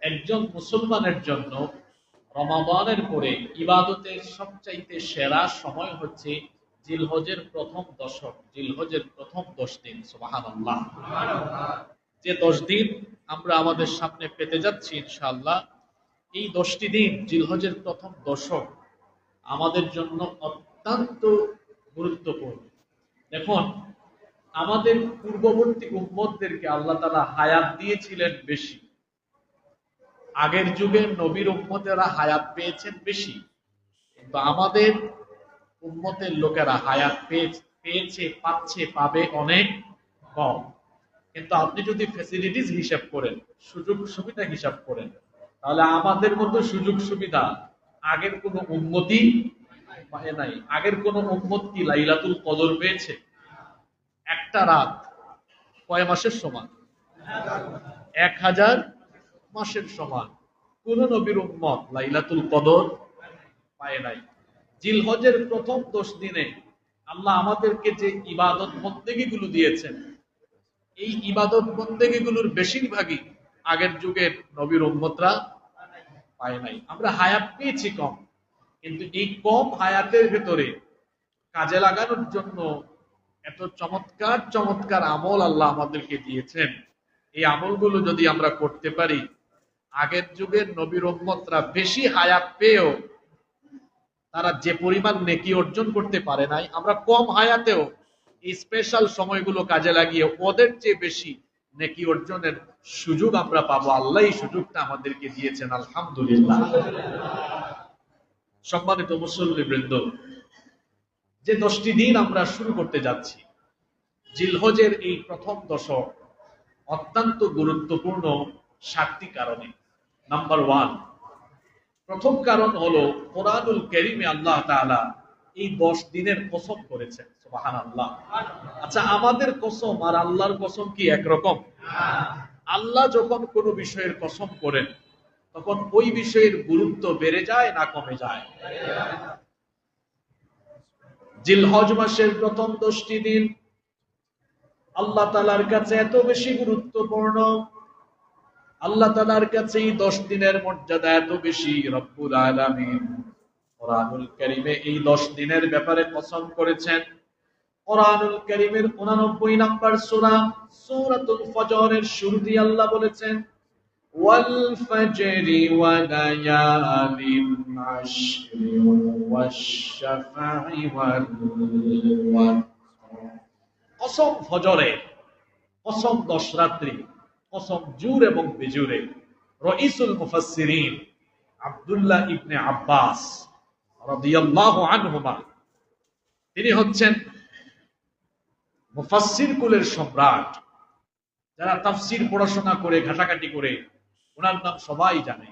একজন মুসলমানের জন্য রমাদানের পরে ইবাদতের সবচাইতে সেরা সময় হচ্ছে জিলহজের প্রথম দশক, জিলহজের প্রথম 10 দিন। সুবহানাল্লাহ। যে 10 দিন আমরা আমাদের সামনে পেতে যাচ্ছি ইনশাআল্লাহ, এই 10টি দিন জিলহজের প্রথম দশক আমাদের জন্য অত্যন্ত গুরুত্বপূর্ণ। দেখুন, আমাদের পূর্ববর্তী উম্মতদেরকে আল্লাহ তাআলা হায়াত দিয়েছিলেন বেশি। আগের যুগে নবীর উম্মতেরা হায়াত পেয়েছেন বেশি, কিন্তু আমাদের উম্মতের লোকেরা হায়াত পেয়েছে, পাচ্ছে, পাবে অনেক কম। কিন্তু আপনি যদি ফ্যাসিলিটিস হিসাব করেন, সুযোগ সুবিধা হিসাব করেন, তাহলে আমাদের মতো সুযোগ সুবিধা আগের কোনো উম্মতি পায় নাই। আগের কোন উম্মত কি লাইলাতুল কদর পেয়েছে? একটা রাত কয় মাসের সমান? 1000 মাসের সমান। কোন নবীর উম্মত লাইলাতুল কদর পায় নাই। জিলহজের প্রথম 10 দিনে আল্লাহ আমাদেরকে যে ইবাদত বন্দেগীগুলো দিয়েছেন, এই ইবাদত বন্দেগীগুলোর বেশিরভাগই আগের যুগের নবীর উম্মতরা পায় নাই। আমরা হায়াত পেয়েছি কম, কিন্তু এই কম হায়াতের ভেতরে কাজে লাগানোর জন্য এত চমৎকার চমৎকার আমল আল্লাহ আমাদেরকে দিয়েছেন। এই আমলগুলো যদি আমরা করতে পারি, আগের যুগের নবীর উম্মতরা বেশি হায়াত পেয়েও তারা যে পরিমাণ নেকি অর্জন করতে পারে নাই, আমরা কম হায়াতেও এই স্পেশাল সময়গুলো কাজে লাগিয়ে ওদের চেয়ে বেশি নেকি অর্জনের সুযোগ আমরা পাবো। আল্লাহ এই সুযোগটা আমাদেরকে দিয়েছেন, আলহামদুলিল্লাহ। সম্মানিত মুসল্লিবৃন্দ, যে 10টি দিন আমরা শুরু করতে যাচ্ছি, জিলহজের এই প্রথম দশক অত্যন্ত গুরুত্বপূর্ণ 7টি কারণে। নাম্বার 1, প্রথম কারণ হলো কোরআনুল কারীমে আল্লাহ তাআলা এই 10 দিনের কসম করেছেন। সুবহানাল্লাহ। আচ্ছা, আমাদের কসম আর আল্লাহর কসম কি একরকম? আল্লাহ যখন কোনো বিষয়ের কসম করেন, তখন ওই বিষয়ের গুরুত্ব বেড়ে যায় না কমে যায়? জিলহজ মাসের প্রথম 10টি দিন আল্লাহ তাআলার কাছে এত বেশি গুরুত্বপূর্ণ, আল্লাহ তাআলার কাছে এই 10 দিনের মর্যাদা এত বেশি, রব্বুল আলামিন কোরআনুল কারীমে এই 10 দিনের ব্যাপারে কসম করেছেন। কোরআনুল কারীমের 89 নম্বর সূরা সূরাতুল ফজরের শুরুতেই আল্লাহ বলেছেন, ওয়াল ফাজরি ওয়া লায়ালিন আশরি ওয়াশ শাফা'i ওয়াল ওয়াতর। কসম ফজরের, কসম 10 রাত্রি, কসম জুর এবং বেজুরে। রাইসুল মুফাসসিরিন আব্দুল্লাহ ইবনে আব্বাস রাদিয়াল্লাহু আনহুমা, তিনি হচ্ছেন মুফাসসির কুলের সম্রাট। যারা তাফসীর পড়াশোনা করে, ঘাটাঘাটি করে, ওনার নাম সবাই জানে।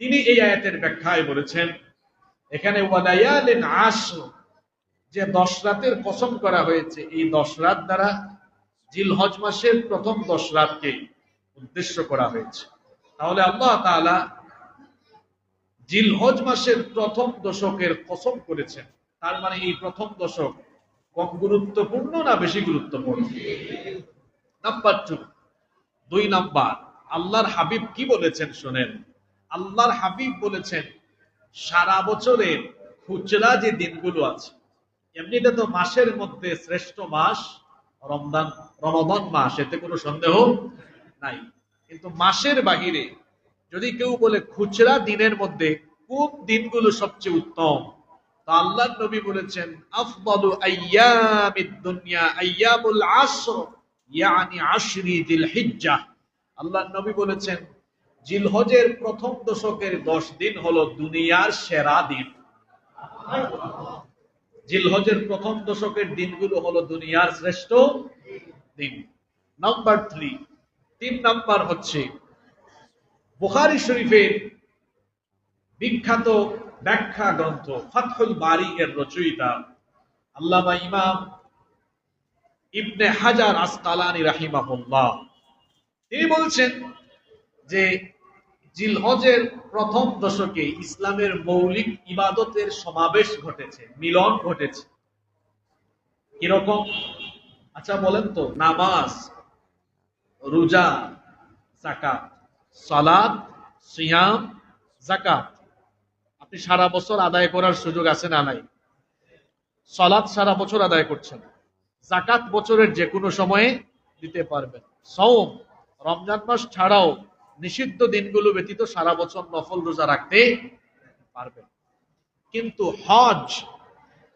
তিনি এই আয়াতের ব্যাখ্যায় বলেছেন, এখানে ওয়ালায়ালিন আশর, যে 10 রাতের কসম করা হয়েছে, এই 10 রাত দ্বারা জিলহজ মাসের প্রথম 10 রাতকে উদ্দেশ্য করা হয়েছে। তাহলে আল্লাহ তাআলা জিলহজ মাসের প্রথম দশকের কসম করেছেন, তার মানে এই প্রথম দশক কম গুরুত্বপূর্ণ না বেশি গুরুত্বপূর্ণ? নাম্বার 2 নাম্বার, আল্লাহর হাবিব কি বলেছেন শোনেন। আল্লাহর হাবিব বলেছেন, সারা বছরের খুচরা যে দিনগুলো আছে, এমনিতে তো মাসের মধ্যে শ্রেষ্ঠ মাস রমাদান মাস, এতে কোনো সন্দেহ নাই। কিন্তু মাসের বাহিরে যদি কেউ বলে খুচরা দিনের মধ্যে কোন দিনগুলো সবচেয়ে উত্তম, তো আল্লাহর নবী বলেছেন, আফদালু আইয়ামিদ দুনিয়া আইয়ামুল আশর, ইয়ানি আশরি জিলহিজ্জাহ। আল্লাহর নবী বলেছেন, জিলহজের প্রথম দশকের 10 দিন হলো দুনিয়ার সেরা দিন। জিলহজের প্রথম দশকের দিনগুলো হলো দুনিয়ার শ্রেষ্ঠ দিন। নাম্বার 3 নাম্বার হচ্ছে বুখারী শরীফের বিখ্যাত ব্যাখ্যা গ্রন্থ ফাতহুল বারী এর রচয়িতা আল্লামা ইমাম ইবনে হাজার আসকালানী রাহিমাহুল্লাহ, তিনি বলছেন যে জিলহজের প্রথম দশকে ইসলামের মৌলিক ইবাদতের সমাবেশ ঘটেছে, মিলন ঘটেছে। কিরকম? আচ্ছা বলেন তো, নামাজ, রোজা, যাকাত, সালাত, সিয়াম, যাকাত। আপনি সারা বছর আদায় করার সুযোগ আছে না নাই? সালাত সারা বছর আদায় করছেন, যাকাত বছরের যে কোনো সময়ে দিতে পারবেন। সওম, রমজান মাস ছাড়াও নিষিদ্ধ দিনগুলো ব্যতীত সারা বছর নফল রোজা রাখতে পারবেন। কিন্তু হজ,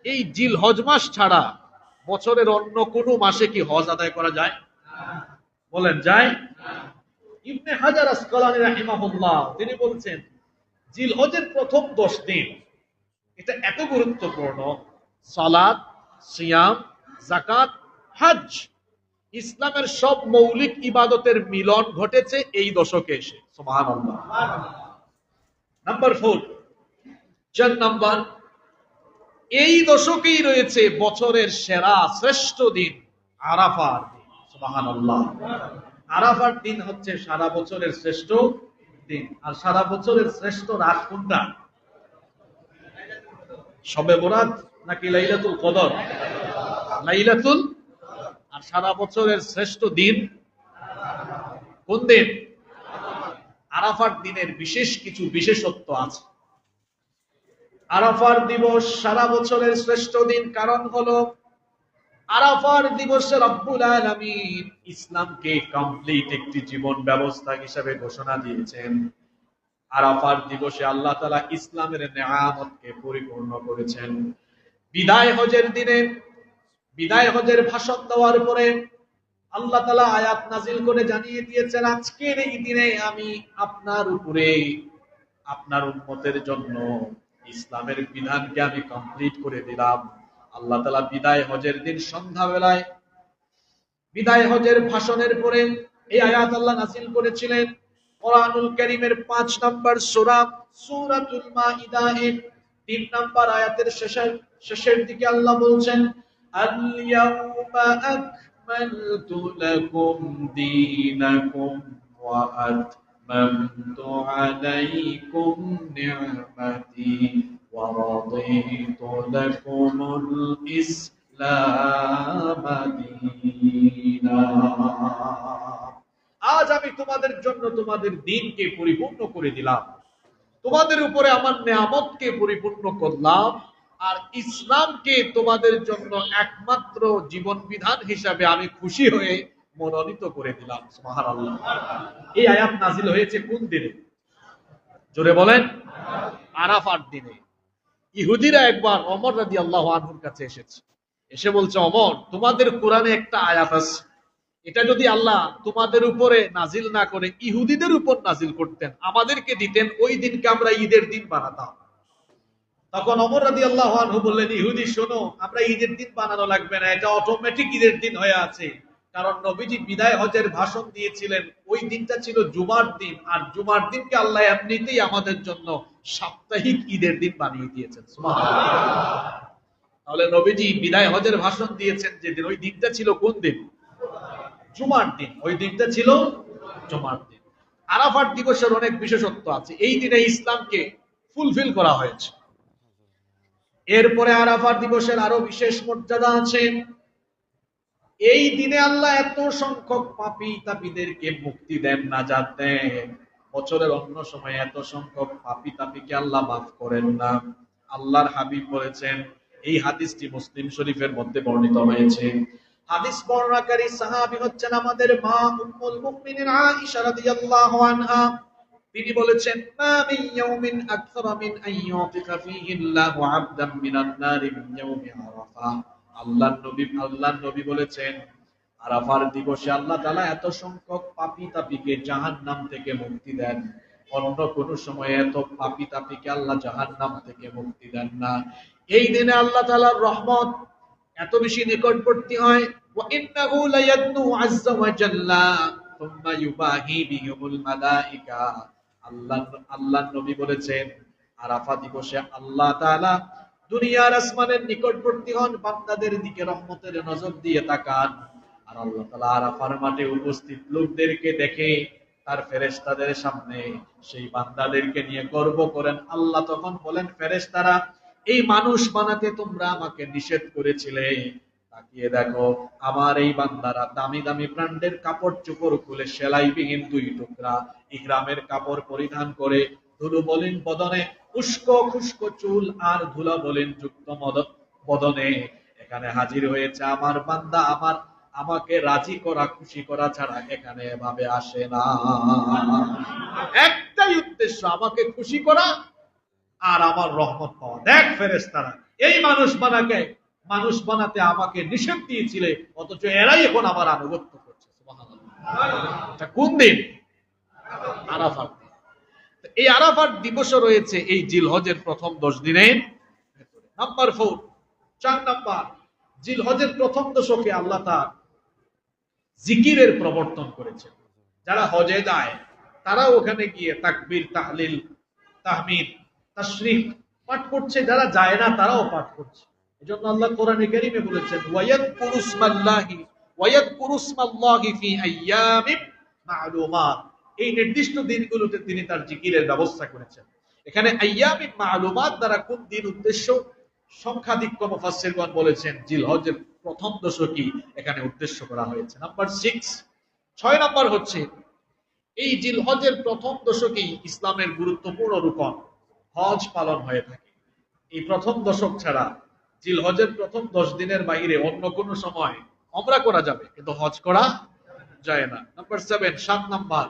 এই জিলহজ মাস ছাড়া বছরের অন্য কোনো মাসে কি হজ আদায় করা যায়? বলেন যায়? ইবনে হাজার আসকালানী রাহিমাহুল্লাহ তিনি বলছেন জিলহজের প্রথম 10 দিন এটা এত গুরুত্বপূর্ণ, সালাত, সিয়াম, যাকাত, হজ, ইসলামের সব মৌলিক ইবাদতের মিলন ঘটেছে এই দশকে এসে। সুবহানাল্লাহ। নাম্বার 4, 4 নাম্বার, এই দশকেই রয়েছে বছরের সেরা শ্রেষ্ঠ দিন আরাফার দিন। সুবহানাল্লাহ। আরাফার দিন হচ্ছে সারা বছরের শ্রেষ্ঠ দিন। আর সারা বছরের শ্রেষ্ঠ রাত কোনটা? শবে বরাত নাকি লাইলাতুল কদর? লাইলাতুল। আর সারা বছরের শ্রেষ্ঠ দিন কোন দিন? আরাফার দিনের বিশেষ কিছু বিশেষত্ব আছে। আরাফার দিবস সারা বছরের শ্রেষ্ঠ দিন, কারণ হলো আরাফার দিবসে রব্বুল আলামিন ইসলামকে কমপ্লিট একটি জীবন ব্যবস্থা হিসেবে ঘোষণা দিয়েছেন। আরাফার দিবসে আল্লাহ তাআলা ইসলামের নেয়ামতকে পরিপূর্ণ করেছেন। বিদায় হজের দিনে, বিদায় হজের ভাষণ দেওয়ার পরে আল্লাহ তাআলা আয়াত নাজিল করে জানিয়ে দিয়েছেন, আজকের এই দিনে আমি আপনার উপরে, আপনার উম্মতের জন্য ইসলামের বিধানকে আমি কমপ্লিট করে দিলাম। আল্লাহ তাআলা বিদায় হজের দিন সন্ধ্যাবেলায় বিদায় হজের ভাষণের পরে এই আয়াত আল্লাহ নাযিল করেছিলেন। কোরআনুল কারীমের 5 নম্বর সূরা সূরাতুল মাইদা এর 3 নম্বর আয়াতের শেষের দিকে আল্লাহ বলছেন, আল-ইয়াউমা আকমালতু লাকুম দীনাকুম ওয়া আতমামতু আলাইকুম নি'মাতি ওয়া রাদিতু লাকুমুল ইসলাম দীনা। আজ আমি তোমাদের জন্য তোমাদের দ্বীনকে পরিপূর্ণ করে দিলাম, তোমাদের উপরে আমার নেয়ামতকে পরিপূর্ণ করলাম, আর ইসলামকে তোমাদের জন্য একমাত্র জীবন বিধান হিসাবে আমি খুশি হয়ে মনোনীত করে দিলাম। সুবহানাল্লাহ। এই আয়াত নাযিল হয়েছে কোন দিনে? জোরে বলেন। আরাফার দিনে। ইহুদিরা একবার ওমর রাদিয়াল্লাহু আনহুর কাছে এসেছে, এসে বলছে, ওমর, তোমাদের কোরআনে একটা আয়াত আছে, এটা যদি আল্লাহ তোমাদের উপরে নাজিল না করে ইহুদিদের উপর নাজিল করতেন, আমাদেরকে দিতেন, ওই দিনকে আমরা ঈদের দিন বানাতাম। তখন ওমর রাদিয়াল্লাহু আনহু বললেন, ইহুদি শোনো, আমরা ঈদের দিন বানানো লাগবে না, এটা অটোমেটিক ঈদের দিন হয়ে আছে। কারণ নবীজি বিদায় হজের ভাষণ দিয়েছিলেন, ওই দিনটা ছিল জুমার দিন, আর জুমার দিনকে আল্লাহ এমনিতেই আমাদের জন্য সাপ্তাহিক ঈদের দিন বানিয়ে দিয়েছেন। সুবহানাল্লাহ। তাহলে নবীজি বিদায় হজের ভাষণ দিয়েছেন যেদিন, ওই দিনটা ছিল কোন দিন? জুমার দিন। ওই দিনটা ছিল জুমার দিন। আরাফার দিবসের অনেক বিশেষত্ব আছে, এই দিনে ইসলামকে ফুলফিল করা হয়েছে। এরপরে আরাফার দিবসের আরো বিশেষ মর্যাদা আছে। এই দিনে আল্লাহ এত সংখ্যক পাপী তাপীদেরকে মুক্তি দেন, নাজাত দেন। বছরের অন্য সময় এত সংখ্যক পাপী তাপীকে আল্লাহ মাফ করেন না। আল্লাহর হাবিব বলেছেন, এই হাদিসটি মুসলিম শরীফের মধ্যে বর্ণিত হয়েছে। হাদিস বর্ণনাকারী সাহাবী হচ্ছেন আমাদের মা উম্মুল মুমিনিন আয়েশা রাদিয়াল্লাহু আনহা। তিনি বলেছেন, মা মিন ইয়াউমিন আকসারা মিন আন ইউতিকা ফীহি আল্লাহু আবদান মিনান নারি মিন ইয়াউমি আরাফা। আল্লাহর নবী বলেছেন, আরাফার দিবসে আল্লাহ তাআলা এত সংখ্যক পাপী তাপীকে জাহান্নাম থেকে মুক্তি দেন, অন্য কোন সময়ে এত পাপী তাপীকে আল্লাহ জাহান্নাম থেকে মুক্তি দেন না। এই দিনে আল্লাহ তাআলার রহমত এত বেশি নিকটবর্তী হয়, ওয়া ইন্নাহু লায়াদনু আযজা ওয়া জাল্লা সুম্মা ইউবাহি বিহিমুল মালায়েকা। আল্লাহর নবী বলেছেন, আরাফা দিবসে আল্লাহ তাআলা দুনিয়ার আসমানের নিকটবর্তী হন, বান্দাদের দিকে রহমতের নজর দিয়ে তাকান। আর আল্লাহ তাআলা আরাফার মাঠে উপস্থিত লোকদেরকে দেখে তার ফেরেশতাদের সামনে সেই বান্দাদেরকে নিয়ে গর্ব করেন। আল্লাহ তখন বলেন, ফেরেশতারা, এই মানুষ বানাতে তোমরা আমাকে নিষেধ করেছিলে, তাকিয়ে দেখো আমার এই বান্দারা দামি দামি ব্র্যান্ডের কাপড় চোপড় খুলে সেলাইবিহীন 2 টুকরা ইহরামের কাপড় পরিধান করে ধুলো বলিন বদনে উস্কো খুস্কো চুল আর ধুলা বলিন যুক্ত বদনে এখানে হাজির হয়েছে আমার বান্দা আমাকে রাজি করা খুশি করা ছাড়া এখানে এভাবে আসে না। একটাই উদ্দেশ্য, আমাকে খুশি করা আর আমার রহমত পাওয়া। দেখ ফেরেশতারা এই মানুষ বানাতে আমাকে নিষেধ দিয়েছিলে, অথচ এরাই এখন আমার আনুগত্য করছে। সুবহানাল্লাহ। কোন দিন? আরাফাত। এই আরাফাত দিবস রয়েছে এই জিলহজের প্রথম 10 দিনের ভেতরে। নাম্বার 4 নাম্বার, জিলহজের প্রথম দশকে আল্লাহ তাআলা জিকিরের প্রবর্তন করেছেন। যারা হজে যায় তারা ওখানে গিয়ে তাকবীর, তাহলিল, তাহমিদ, তাশরিক পাঠ করছে, যারা যায় না তারাও পাঠ করছে। এজন্য আল্লাহ কোরআনে কারীমে বলেছেন ওয়ায়াদকুরুসমাল্লাহি ফি আইয়ামিন মা'লুমাত, এই নির্দিষ্ট দিনগুলোতে তিনি তার জিকিরের ব্যবস্থা করেছেন। এখানে আইয়ামিন মা'লুমাত দ্বারা কোন দিন উদ্দেশ্য? সংখ্যাধিক্য মুফাসসিরগণ বলেছেন জিলহজের প্রথম দশকই এখানে উদ্দেশ্য করা হয়েছে। নাম্বার 6 নাম্বার হচ্ছে এই জিলহজের প্রথম দশকেই ইসলামের গুরুত্বপূর্ণ রুকন হজ পালন হয়ে থাকে। এই প্রথম দশক ছাড়া জিলহজের প্রথম 10 দিনের বাইরে অন্য কোনো সময় উমরা করা যাবে, কিন্তু হজ করা যায় না। নাম্বার 7 নাম্বার,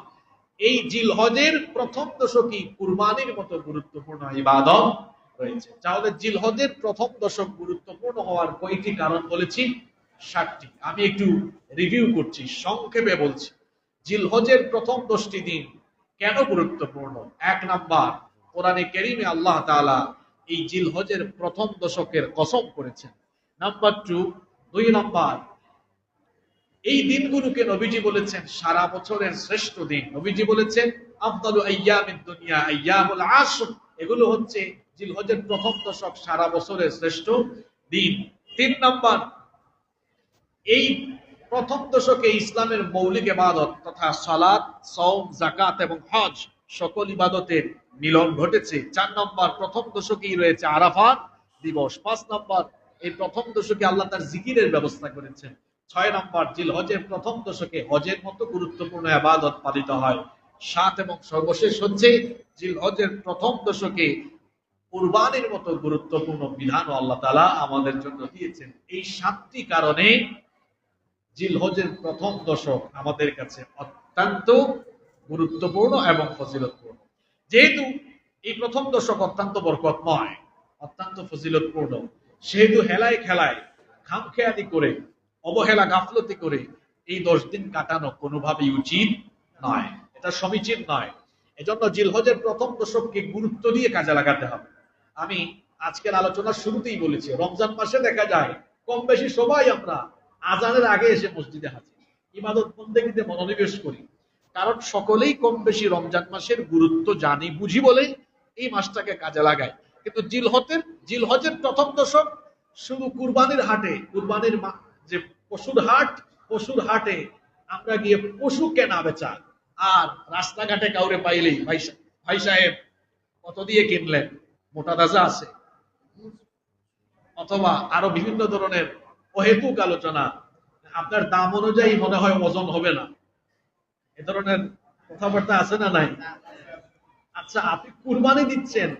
এই জিলহজের প্রথম দশকই কুরবানির মতো গুরুত্বপূর্ণ ইবাদত রয়েছে। তাহলে জিলহজের প্রথম দশক গুরুত্বপূর্ণ হওয়ার কয়টি কারণ বলেছি? 7টি। আমি একটু রিভিউ করছি, সংক্ষেপে বলছি। জিলহজের প্রথম 10টি দিন কেন গুরুত্বপূর্ণ? 1 নাম্বার, কোরআনে কারীমে আল্লাহ তাআলা এই জিলহজের প্রথম দশকের কসম করেছেন। নাম্বার 2 নাম্বার, এই দিনগুলোকে নবীজি বলেছেন সারা বছরের শ্রেষ্ঠ দিন। নবীজি বলেছেন আফদালু আইয়ামিদ দুনিয়া আইয়ামুল আশর, এগুলো হচ্ছে জিলহজের প্রথম দশক সারা বছরের শ্রেষ্ঠ দিন। 3 নাম্বার, এই প্রথম দশকে ইসলামের মৌলিক ইবাদত তথা সালাত, সওম, যাকাত এবং হজ সকল ইবাদতের মিলন ঘটেছে। 4 নম্বর, প্রথম দশকেই রয়েছে আরাফাত দিবস। 5 নম্বর, এই প্রথম দশকে আল্লাহ তার জিকিরের ব্যবস্থা করেছেন। 6 নম্বর, জিলহজের প্রথম দশকে হজের মতো গুরুত্বপূর্ণ ইবাদত পালিত হয়। 7 এবং সর্বশেষ হচ্ছে জিলহজের প্রথম দশকে কুরবানির মতো গুরুত্বপূর্ণ বিধানও আল্লাহ তাআলা আমাদের জন্য দিয়েছেন। এই 7টি কারণে জিলহজের প্রথম দশক আমাদের কাছে অত্যন্ত গুরুত্বপূর্ণ এবং ফজিলতপূর্ণ। যেহেতু এই প্রথম দশক অত্যন্ত বরকতময়, অত্যন্ত ফজিলতপূর্ণ, সেহেতু হেলায় খেলায় খামখেয়ালি করে অবহেলা গাফলতি করে এই 10 দিন কাটানো কোনোভাবেই উচিত নয়, এটা সমীচীন নয়। এজন্য জিলহজের প্রথম দশককে গুরুত্ব দিয়ে কাজে লাগাতে হবে। আমি আজকের আলোচনার শুরুতেই বলেছি, রমজান মাসে দেখা যায় কম বেশি সবাই আমরা আজানের আগে এসে মসজিদে হাজির, ইবাদত বন্দেগীতে মনোনিবেশ করি, কারণ সকলেই কম বেশি রমজান মাসের গুরুত্ব জানি বুঝি বলে এই মাসটাকে কাজে লাগায়। কিন্তু জিলহজের প্রথম দশক শুধু কুরবানির হাটে, কুরবানির যে পশুর হাটে আমরা গিয়ে পশু কেনা বেচা, আর রাস্তাঘাটে কাউরে পাইলেই ভাই সাহেব কত দিয়ে কিনলেন, মোটা তাজা আছে, অথবা আরো বিভিন্ন ধরনের অহেতুক আলোচনা, আপনার দাম অনুযায়ী মনে হয় ওজন হবে না, এ ধরনের কথাবার্তা আছে না নাই? আচ্ছা, আপনি কুরবানি দিচ্ছেন,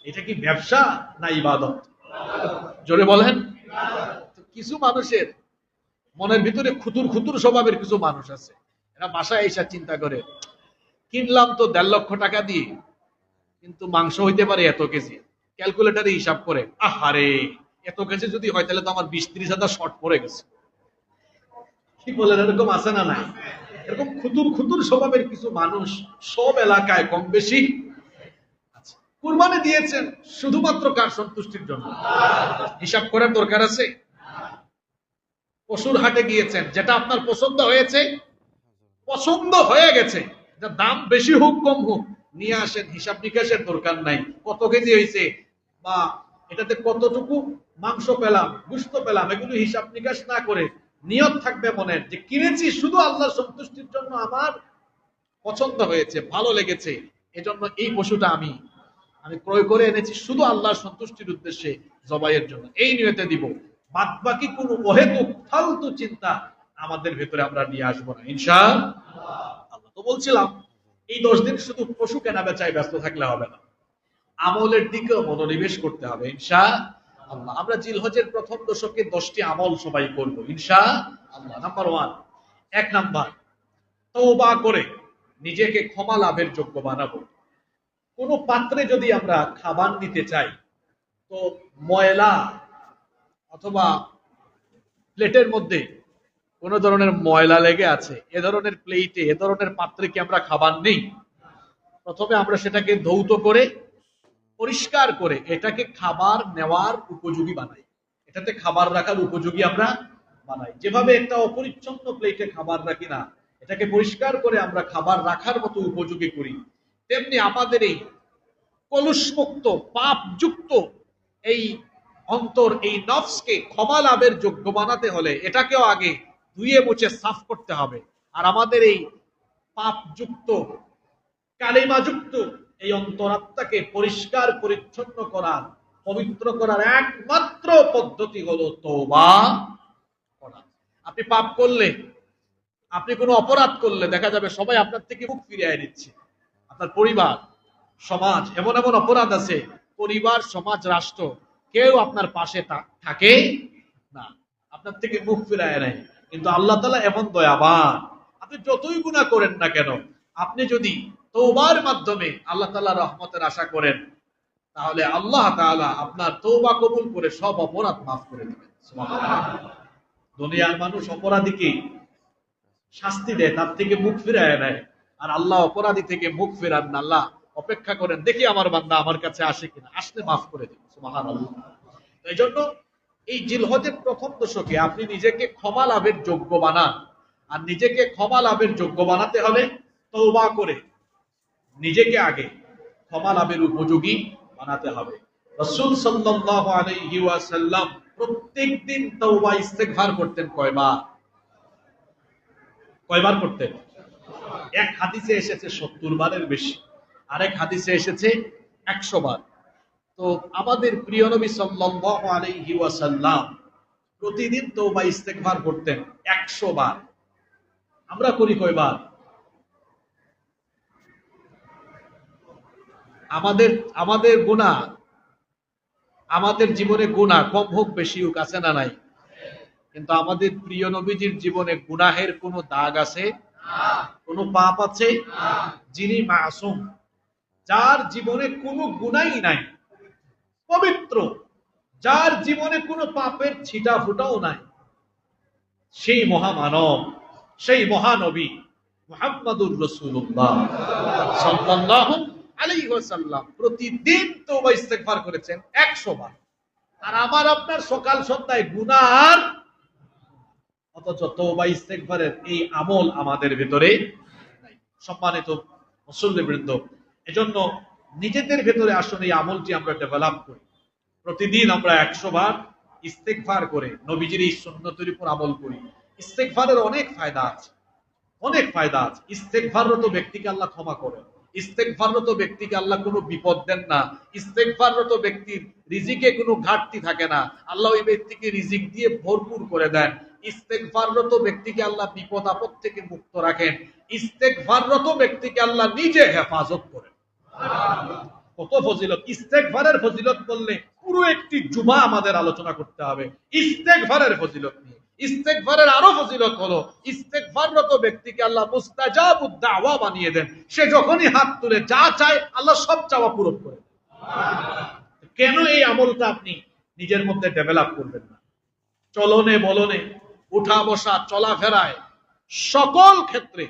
এটা কি ব্যবসা না ইবাদত? জোরে বলেন। কিছু মানুষের মনের ভিতরে খুতুর স্বভাবের কিছু মানুষ আছে, এরা বাসায় এসে চিন্তা করে, কিনলাম তো 1.5 লক্ষ টাকা দিয়ে, কিন্তু মাংস হইতে পারে এত কেজি, ক্যালকুলেটারে হিসাব করে, আহারে এত কেজি যদি হয় তাহলে তো আমার 20-30 হাজার শর্ট পড়ে গেছে। কি বলেন, এরকম আছে না নাই? এরকম খুতুর স্বভাবের কিছু মানুষ সব এলাকায় কম বেশি আছে। কুরবানি দিয়েছেন শুধুমাত্র কার সন্তুষ্টির জন্য? হিসাব করার দরকার আছে? পশুর হাটে গিয়েছেন, যেটা আপনার পছন্দ হয়ে গেছে, দাম বেশি হোক কম হোক নিয়ে আসেন, হিসাব নিকাশের দরকার নাই কত কেজি হয়েছে বা এটাতে কতটুকু মাংস পেলাম, গোশত পেলাম, এগুলো হিসাব নিকাশ না করে নিয়ত থাকবে মনের যে কিনেছি শুধু আল্লাহর সন্তুষ্টির জন্য, আমার পছন্দ হয়েছে, ভালো লেগেছে, এজন্য এই পশুটা আমি ক্রয় করে এনেছি শুধু আল্লাহর সন্তুষ্টির উদ্দেশ্যে জবাইয়ের জন্য, এই নিয়তে দিব। বাদ বাকি কোনো অহেতুক ফালতু চিন্তা আমাদের ভেতরে আমরা নিয়ে আসবো না ইনশাআল্লাহ। তো বলছিলাম এই 10 দিন শুধু পশু কেনা বেচায় ব্যস্ত থাকলে হবে না, আমলের দিকেও মনোনিবেশ করতে হবে ইনশাআল্লাহ। আমরা জিলহজের প্রথম দশকে 10টি আমল সবাই করব ইনশাআল্লাহ। নাম্বার 1, 1 নাম্বার, তওবা করে নিজেকে ক্ষমা লাভের যোগ্য বানাবো। কোনো পাত্রে যদি আমরা খাবার নিতে চাই, তো ময়লা অথবা প্লেটের মধ্যে কোন ধরনের ময়লা লেগে আছে, এ ধরনের প্লেটে, এ ধরনের পাত্রে কি আমরা খাবার নেই? প্রথমে আমরা সেটাকে ধৌত করে পরিষ্কার করে এটাকে খাবার নেওয়ার উপযোগী বানাই, এটাতে খাবার রাখার উপযোগী আমরা বানাই। যেভাবে একটা অপরিচ্ছন্ন প্লেটে খাবার রাখি না, এটাকে পরিষ্কার করে আমরা খাবার রাখার মতো উপযোগী করি, তেমনি আমাদের এই কলুষমুক্ত পাপযুক্ত এই অন্তর, এই নফসকে ক্ষমা লাভের যোগ্য বানাতে হলে এটাকেও আগে ধুয়ে মুছে সাফ করতে হবে। আর আমাদের এই পাপযুক্ত কালিমাযুক্ত এই অন্তরাত্মাকে পরিষ্কার পরিচ্ছন্ন করার, পবিত্র করার একমাত্র পদ্ধতি হলো তওবা করা। আপনি পাপ করলে, আপনি কোনো অপরাধ করলে দেখা যাবে সবাই আপনার থেকে মুখ ফিরিয়ে দিচ্ছে। আপনার পরিবার, সমাজ, এমন এমন অপরাধ আছে পরিবার, সমাজ, রাষ্ট্র কেউ আপনার পাশে থাকে না, আপনার থেকে মুখ ফিরায় নেয়। কিন্তু আল্লাহ তাআলা এমন দয়াবান, আপনি যতই গুনাহ করেন না কেন, আপনি যদি তওবার মাধ্যমে আল্লাহ তাআলার রহমতের আশা করেন, তাহলে আল্লাহ তাআলা আপনার তওবা কবুল করে সব অপরাধ মাফ করে দিবেন। সুবহানাল্লাহ। দুনিয়ার মানুষ অপরাধীকে শাস্তি দেয়, তার থেকে মুখ ফিরায় নেয়, আর আল্লাহ অপরাধী থেকে মুখ ফেরান না। আল্লাহ অপেক্ষা করেন, দেখি আমার বান্দা আমার কাছে আসে কিনা, আসলে মাফ করে দিন। সুবহানাল্লাহ। এই জন্য এই জিলহজের প্রথম দশকে আপনি নিজেকে ক্ষমা লাভের যোগ্য বানান, আর নিজেকে ক্ষমা লাভের যোগ্য বানাতে হলে তওবা করে নিজেকে আগে ক্ষমা লাভের উপযোগী বানাতে হবে। রাসূল সাল্লাল্লাহু আলাইহি ওয়াসাল্লাম প্রত্যেকদিন তওবা ইস্তেগফার করতেন কয়বার? কয়বার করতেন? এক হাদিসে এসেছে 70 বারের বেশি, আরেক হাদিসে এসেছে 100 বার। তো আমাদের প্রিয় নবী সাল্লাল্লাহু আলাইহি ওয়াসাল্লাম প্রতিদিন তওবা ইস্তেগফার করতেন 100 বার। আমরা করি কয়বার? আমাদের গুনাহ, আমাদের জীবনে গুনাহ কম হোক বেশি হোক, আছে না নাই? কিন্তু আমাদের প্রিয় নবীজির জীবনে গুনাহের কোনো দাগ আছে? কোনো পাপ আছে? যিনি মাসুম, যার জীবনে কোনো গুনাহই নাই, পবিত্র, যার জীবনে কোনো পাপের ছিটা ফুটাও নাই, সেই মহামানব, সেই মহানবী মুহাম্মাদুর রাসূলুল্লাহ সাল্লাল্লাহু আলাইহি ওয়াসাল্লাম প্রতিদিন তওবা ইস্তেগফার করেছেন 100 বার। আর আমার আপনার সকাল সন্ধ্যায় গুনাহ, অথচ তওবা ইস্তেগফারের এই আমল আমাদের ভিতরে নাই। সম্মানিত মুসল্লিবৃন্দ, এজন্য নিজেদের ভিতরে আসলে এই আমলটি আমরা ডেভেলপ করি। প্রতিদিন আমরা 100 বার ইস্তেগফার করে নবীজির এই সুন্নতের উপর আমল করি। ইস্তেগফারের অনেক ফায়দা আছে, অনেক ফায়দা আছে। ইস্তেগফাররত ব্যক্তিকে আল্লাহ ক্ষমা করেন, ইস্তেগফাররত ব্যক্তিকে আল্লাহ কোনো বিপদ দেন না, ইস্তেগফাররত ব্যক্তির রিজিকে কোনো ঘাটতি থাকে না, আল্লাহ ওই ব্যক্তিকে রিজিক দিয়ে ভরপুর করে দেন। ইস্তেগফাররত ব্যক্তিকে আল্লাহ বিপদ আপদ থেকে মুক্ত রাখেন, ইস্তেগফাররত ব্যক্তিকে আল্লাহ নিজে হেফাজত করেন। কত ফজিলত! ইস্তেগফারের ফজিলত বললে পুরো একটি জুমা আমাদের আলোচনা করতে হবে ইস্তেগফারের ফজিলত নিয়ে। ইস্তেগফারের আরো ফজিলত হলো, ইস্তেগফাররত ব্যক্তিকে আল্লাহ মুস্তাজাবুদ দাওয়া বানিয়ে দেন। সে যখনই হাত তুলে যা চায় আল্লাহ সব চাওয়া পূরণ করে দেন। কেন এই আমলটা আপনি নিজের মধ্যে ডেভেলপ করবেন না? চলনে বলনে, উঠা বসা, চলাফেরায়, সকল ক্ষেত্রে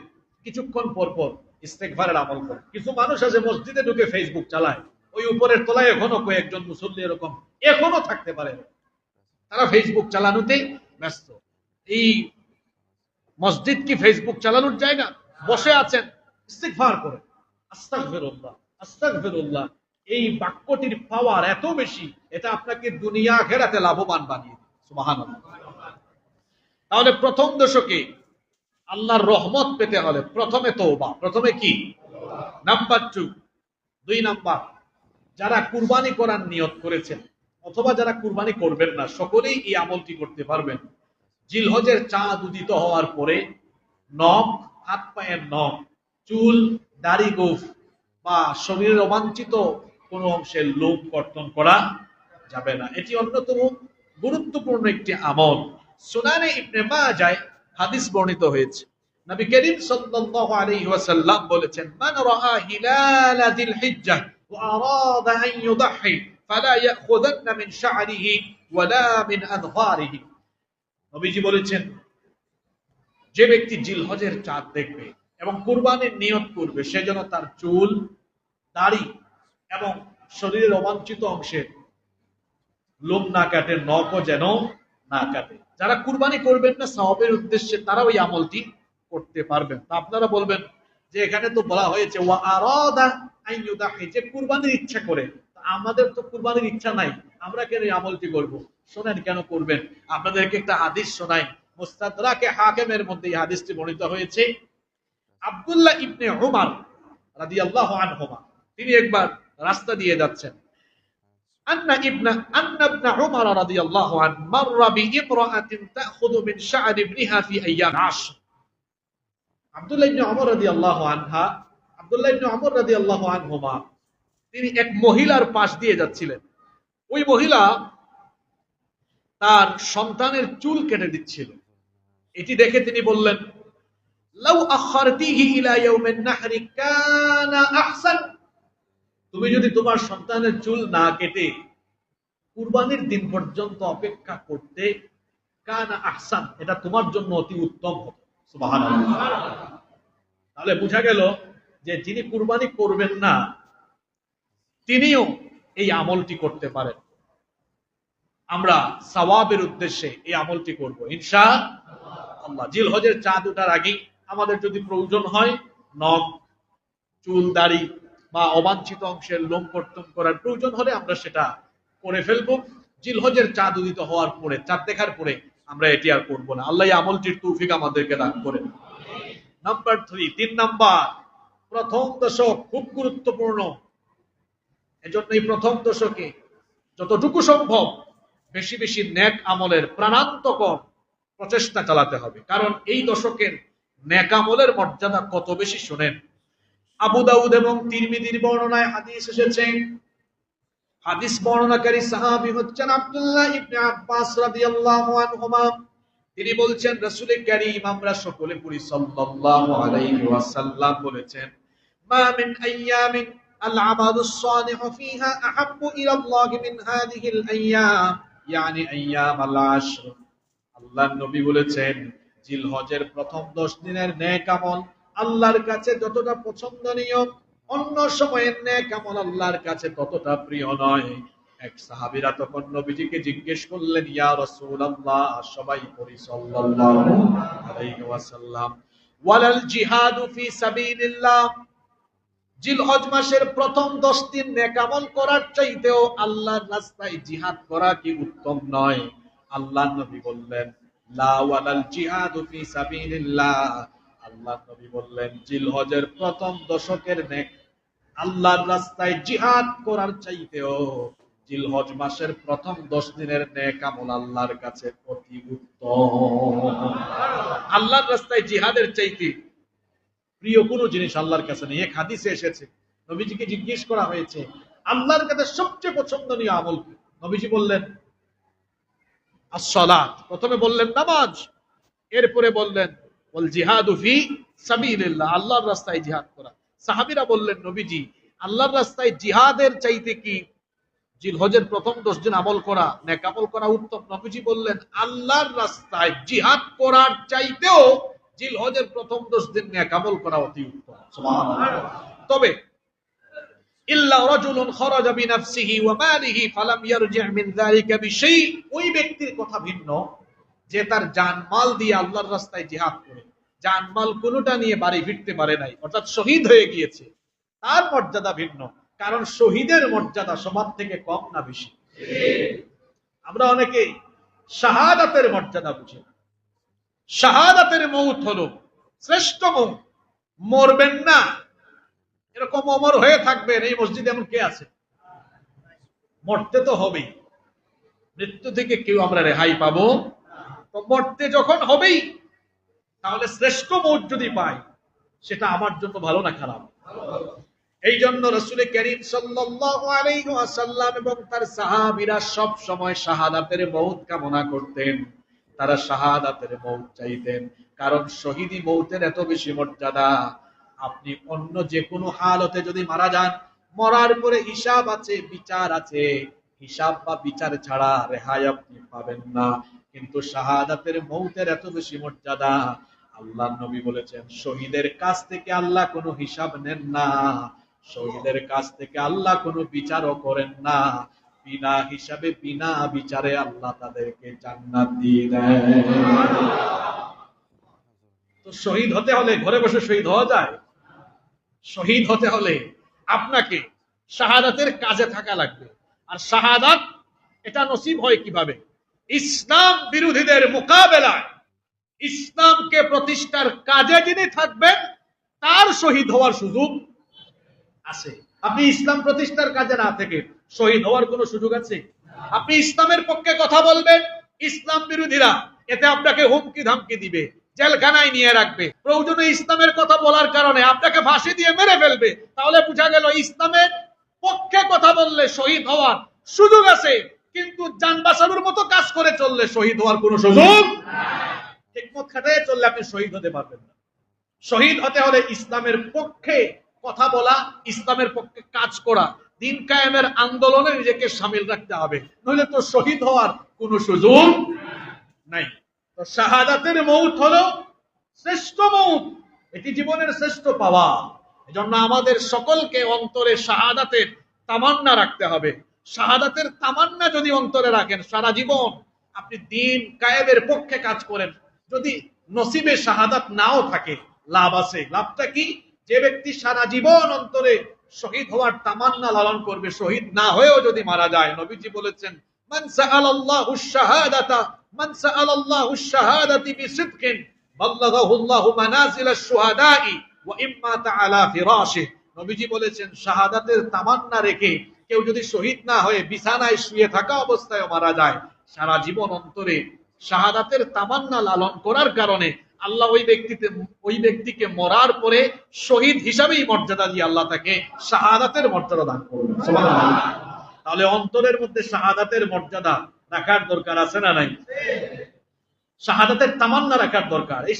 কিছুক্ষণ পর পর ইস্তেগফারের আমল করে। কিছু মানুষ আছে মসজিদে ঢুকে ফেসবুক চালায়, ওই উপরের তলায় এখনো কয়েকজন মুসল্লি এরকম এখনো থাকতে পারে, তারা ফেসবুক চালানোতে ব্যস্ত। এই মসজিদ কি ফেসবুক চালানোর জায়গা? বসে আছেন, ইস্তেগফার করেন, আস্তাগফিরুল্লাহ আস্তাগফিরুল্লাহ। এই বাক্যটির পাওয়ার এত বেশি, এটা আপনাকে দুনিয়া আখিরাতে লাভবান বানিয়ে দেবে। সুবহানাল্লাহ। তাহলে প্রথম দশকে আল্লাহর রহমত পেতে হলে প্রথমে তওবা, প্রথমে কি? নাম্বার 2, 2 নাম্বার, যারা কুরবানি করার নিয়ত করেছেন অথবা যারা কুরবানি করবেন না সকলেই এই আমলটি করতে পারবেন। জিলহজের চাঁদ উদিত হওয়ার পরে নখ, হাত পায়ের নখ, চুল, দাড়ি, গোঁফ বা শরীরের অবাঞ্ছিত কোনো অংশের লোম কর্তন করা যাবে না। এটি অন্যতম গুরুত্বপূর্ণ একটি আমল। সুনানে ইবনে মাজাহ হাদিস বর্ণিত হয়েছে, নবী করিম সাল্লাল্লাহু আলাইহি ওয়াসাল্লাম বলেছেন, মান রাআ হিলাল যিল হিজ্জাহ ওয়া আরাদা আন ইউদহি ফালা ইয়াখুযান্না মিন শা'রিহি ওয়ালা মিন আযফারিহি। নবীজি বলেছেন, যে ব্যক্তি জিলহজের চাঁদ দেখবে এবং কুরবানির নিয়ত করবে সে যেন তার চুল, দাড়ি এবং শরীরের অবাঞ্ছিত অংশের লোম না কাটে, নখও যেন না কাটে। যারা কুরবানি করবেন না সওয়াবের উদ্দেশ্যে তারা ওই আমলটি করতে পারবেন। তা আপনারা বলবেন যে এখানে তো বলা হয়েছে ওয়া আরাদা আন ইউদাহি, যে কুরবানির ইচ্ছা করে, আমাদের তো কুরবানির ইচ্ছা নাই, আমরা কেন এই আমলটি করব? শোনেন কেন করবেন। আপনাদেরকে একটা হাদিস শোনাই, মুস্তাদরাকে হাকিমের মধ্যে এই হাদিসটি বর্ণিত হয়েছে। আব্দুল্লাহ ইবনে উমর রাদিয়াল্লাহু আনহুমা তিনি একবার রাস্তা দিয়ে যাচ্ছেন। আন্না ইবনে উমর রাদিয়াল্লাহু আনহু মাররা বিইমরাআতিন তাখুযু মিন শা'র ইবনিহা ফি আইয়াম আশর। আব্দুল্লাহ ইবনে উমর রাদিয়াল্লাহু আনহুমা তিনি এক মহিলার পাশ দিয়ে যাচ্ছিলেন। ওই মহিলা তার সন্তানের চুল কেটে দিচ্ছিল। এটি দেখে তিনি বললেন, লাউ আখারতিহি ইলা ইয়াউমিন নাহরি কানা আহসান, তুমি যদি তোমার সন্তানের চুল না কেটে কুরবানির দিন পর্যন্ত অপেক্ষা করতে, কানা আহসান, এটা তোমার জন্য অতি উত্তম হতো। সুবহানাল্লাহ। তাহলে বোঝা গেল যে যিনি কুরবানি করবেন না তিনিও এই আমলটি করতে পারেন। আমরা সওয়াবের উদ্দেশ্যে এই আমলটি করব ইনশাআল্লাহ। জিলহজের চাঁদ ওঠার আগেই আমাদের যদি প্রয়োজন হয় নখ, চুল, দাড়ি বা অবাঞ্ছিত অংশের লোম কর্তন করার প্রয়োজন হলে আমরা সেটা করে ফেলবো। জিলহজের চাঁদ উদিত হওয়ার পরে, চাঁদ দেখার পরে আমরা এটি আর করব না। আল্লাহ এই আমলটির তৌফিক আমাদেরকে দান করেন। নাম্বার 3, 3 নাম্বার, প্রথম দশক খুব গুরুত্বপূর্ণ। এজন্য এই প্রথম দশকে যতটুকু সম্ভব বেশি বেশি নেক আমলের প্রাণান্তকর প্রচেষ্টা চালাতে হবে। কারণ এই দশকের নেক আমলের মর্যাদা কত বেশি শুনেন। আবু দাউদ এবং তিরমিজির বর্ণনায় হাদিস এসেছে। হাদিস বর্ণনাকারী সাহাবী হচ্ছেন আব্দুল্লাহ ইবনে আব্বাস রাদিয়াল্লাহু আনহুমা। তিনি বলছেন, রাসূল কারীম আমরা সকলে পড়ি সাল্লাল্লাহু আলাইহি ওয়াসাল্লাম বলেছেন, মা মিন আইয়ামিন আল আমালুস সালিহু ফিহা আহাব্বু ইলা আল্লাহি মিন হাযিহিল আইয়াম, ইয়ানি আইয়াম আল আশর। আল্লাহর নবী বলেছেন, জিলহজের প্রথম 10 দিনের নেক আমল আল্লাহর কাছে যতটা পছন্দনীয়, অন্য সময়ের নেক আমল আল্লাহর কাছে ততটা প্রিয় নয়। এক সাহাবীরা তখন নবীজিকে জিজ্ঞেস করলেন, ইয়া রাসূলুল্লাহ, সবাই পড়ি সাল্লাল্লাহু আলাইহি ওয়াসাল্লাম, ওয়ালাল জিহাদু ফি সাবিলিল্লাহ, জিলহজ মাসের প্রথম 10 দিন নেক আমল করার চাইতেও আল্লাহর রাস্তায় জিহাদ করা কি উত্তম নয়? আল্লাহর নবী বললেন, লা ওয়ালাল জিহাদু ফি সাবিলিল্লাহ। আল্লাহর নবী বললেন, জিলহজের প্রথম দশকের নেক আল্লাহর রাস্তায় জিহাদ করার চাইতেও জিলহজ মাসের প্রথম 10 দিনের নেক আমল আল্লাহর কাছে অতি উত্তম। আল্লাহর রাস্তায় জিহাদের চাইতে প্রিয় কোনো জিনিস আল্লাহর কাছে নেই। এক হাদিসে এসেছে, নবীজিকে জিজ্ঞেস করা হয়েছে আল্লাহর কাছে সবচেয়ে পছন্দনীয় আমল কি? নবীজি বললেন as-সালাত। প্রথমে বললেন নামাজ, এরপরে বললেন ওয়াল জিহাদু ফি সাবিলিল্লাহ, আল্লাহর রাস্তায় জিহাদ করা। সাহাবীরা বললেন, নবীজি আল্লাহর রাস্তায় জিহাদের চাইতে কি জিলহজের প্রথম 10 দিন আমল করা, নেক আমল করা উত্তম? নবীজি বললেন, আল্লাহর রাস্তায় জিহাদ করার চাইতেও জিলহজের প্রথম 10 দিন নেক আমল করা অতি উত্তম। সুবহানাল্লাহ। তবে ইল্লা রাজুলুন খারাজা বিনাফসিহি ওয়া মালিহি ফালাম ইয়ারজি' মিন যালিকা বিশাই, ওই ব্যক্তির কথা ভিন্ন যে তার জানমাল দিয়ে আল্লাহর রাস্তায় জিহাদ করে জানমাল কোনোটা নিয়ে বাড়ি ফিরতে পারে নাই, অর্থাৎ শহীদ হয়ে গিয়েছে, তার মর্যাদা ভিন্ন। কারণ শহীদের মর্যাদা সবার থেকে কম না বেশি? আমরা অনেকেই শাহাদাতের মর্যাদা বুঝি না। শাহাদাতের মউত হলো শ্রেষ্ঠ মউত। মরবেন না, এরকম অমর হয়ে থাকবেন, এই মসজিদে এমন কে আছে? মরতে তো হবেই, মৃত্যু থেকে কেউ আমরা রেহাই পাবো? তো মরতে যখন হবেই, তাহলে শ্রেষ্ঠ মৌত যদি পাই, সেটা আমার জন্য ভালো না খারাপ? এই জন্য রাসূল করিম সাল্লাল্লাহু আলাইহি ওয়াসাল্লাম এবং তার সাহাবীরা সব সময় শাহাদাতের মৌত কামনা করতেন। তারা শাহাদাতের মৌত চাইতেন, কারণ শহীদি মৌতের এত বেশি মর্যাদা। আপনি অন্য যে কোনো হালতে যদি মারা যান, মরার পরে হিসাব আছে, বিচার আছে, হিসাব বা বিচার ছাড়া রেহাই আপনি পাবেন না। কিন্তু শাহাদাতের মৌতের এত বেশি মর্যাদা, আল্লাহর নবী বলেছেন শহীদের কাছ থেকে আল্লাহ কোনো হিসাব নেন না, শহীদের কাছ থেকে আল্লাহ কোনো বিচারও করেন না। বিনা হিসাবে বিনা বিচারে আল্লাহ তাদেরকে জান্নাত দিয়ে দেয়। তো শহীদ হতে হলে ঘরে বসে শহীদ হওয়া যায়? শহীদ হতে হলে আপনাকে শাহাদাতের কাজে থাকা লাগবে। আর শাহাদাত এটা নসিব হয় কিভাবে? ইসলাম বিরোধীদের মোকাবেলায় ইসলামকে প্রতিষ্ঠার কাজে যিনি থাকবেন, তার শহীদ হওয়ার সুযোগ আছে। আপনি ইসলাম প্রতিষ্ঠার কাজে না থেকে শহীদ হওয়ার কোন সুযোগ আছে? আপনি ইসলামের পক্ষে কথা বলবেন, ইসলাম বিরোধীরা এতে আপনাকে হুমকি ধামকি দিবে, জেলখানায় নিয়ে রাখবে, প্রয়োজনে ইসলামের কথা বলার কারণে আপনাকে ফাঁসি দিয়ে মেরে ফেলবে। তাহলে বোঝা গেল ইসলামের পক্ষে কথা বললে শহীদ হওয়ার সুযোগ আছে, কিন্তু জান বাঁচানোর মতো কাজ করে চললে শহীদ হওয়ার কোন সুযোগ নাই। হিকমত খাটায় চললে আপনি শহীদ হতে পারবেন না। শহীদ হতে হলে ইসলামের পক্ষে কথা বলা, ইসলামের পক্ষে কাজ করা, দিন কায়েমের আন্দোলনে নিজেকে শামিল রাখতে হবে, নইলে তো শহীদ হওয়ার কোনো সুযোগ নাই। তো শাহাদাতের মৌত হলো শ্রেষ্ঠ মৌত, এটি জীবনের শ্রেষ্ঠ পাওয়া। এজন্য আমাদের সকলকে অন্তরে শাহাদাতের তামান্না রাখতে হবে। শাহাদাতের তামান্না যদি অন্তরে রাখেন, সারা জীবন আপনি দিন কায়েমের পক্ষে কাজ করেন। যদি নসিবে শাহাদাত নাও থাকে, লাভ আছে। লাভটা কি? যে ব্যক্তি সারা জীবন অন্তরে শহীদ হওয়ার তামান্না লালন করবে, শহীদ না হয়েও যদি মারা যায়, নবীজি বলেছেন মান সাআলাল্লাহু শাহাদাতা মান সাআলাল্লাহু শাহাদাতি বিসিদকিন বাল্লাগাহু আল্লাহু মানাজিলাশ শুহাদাই ওয়া ইম্মা তাআলা ফিরাশি। নবীজি বলেছেন শাহাদাতের তামান্না রেখে কেউ যদি শহীদ না হয়ে বিছানায় শুয়ে থাকা অবস্থায় মারা যায়, সারা জীবন অন্তরে শাহাদাতের তামান্না লালন করার কারণে আল্লাহ ওই ব্যক্তিকে মরার পরে শহীদ হিসাবেই মর্যাদা দিয়ে আল্লাহ তাকে শাহাদাতের মর্যাদা দান করবেন। সুবহানাল্লাহ। তাহলে অন্তরের মধ্যে শাহাদাতের মর্যাদা রাখার দরকার আছে না নাই? শাহাদাতের তামান্না রাখার দরকার। এই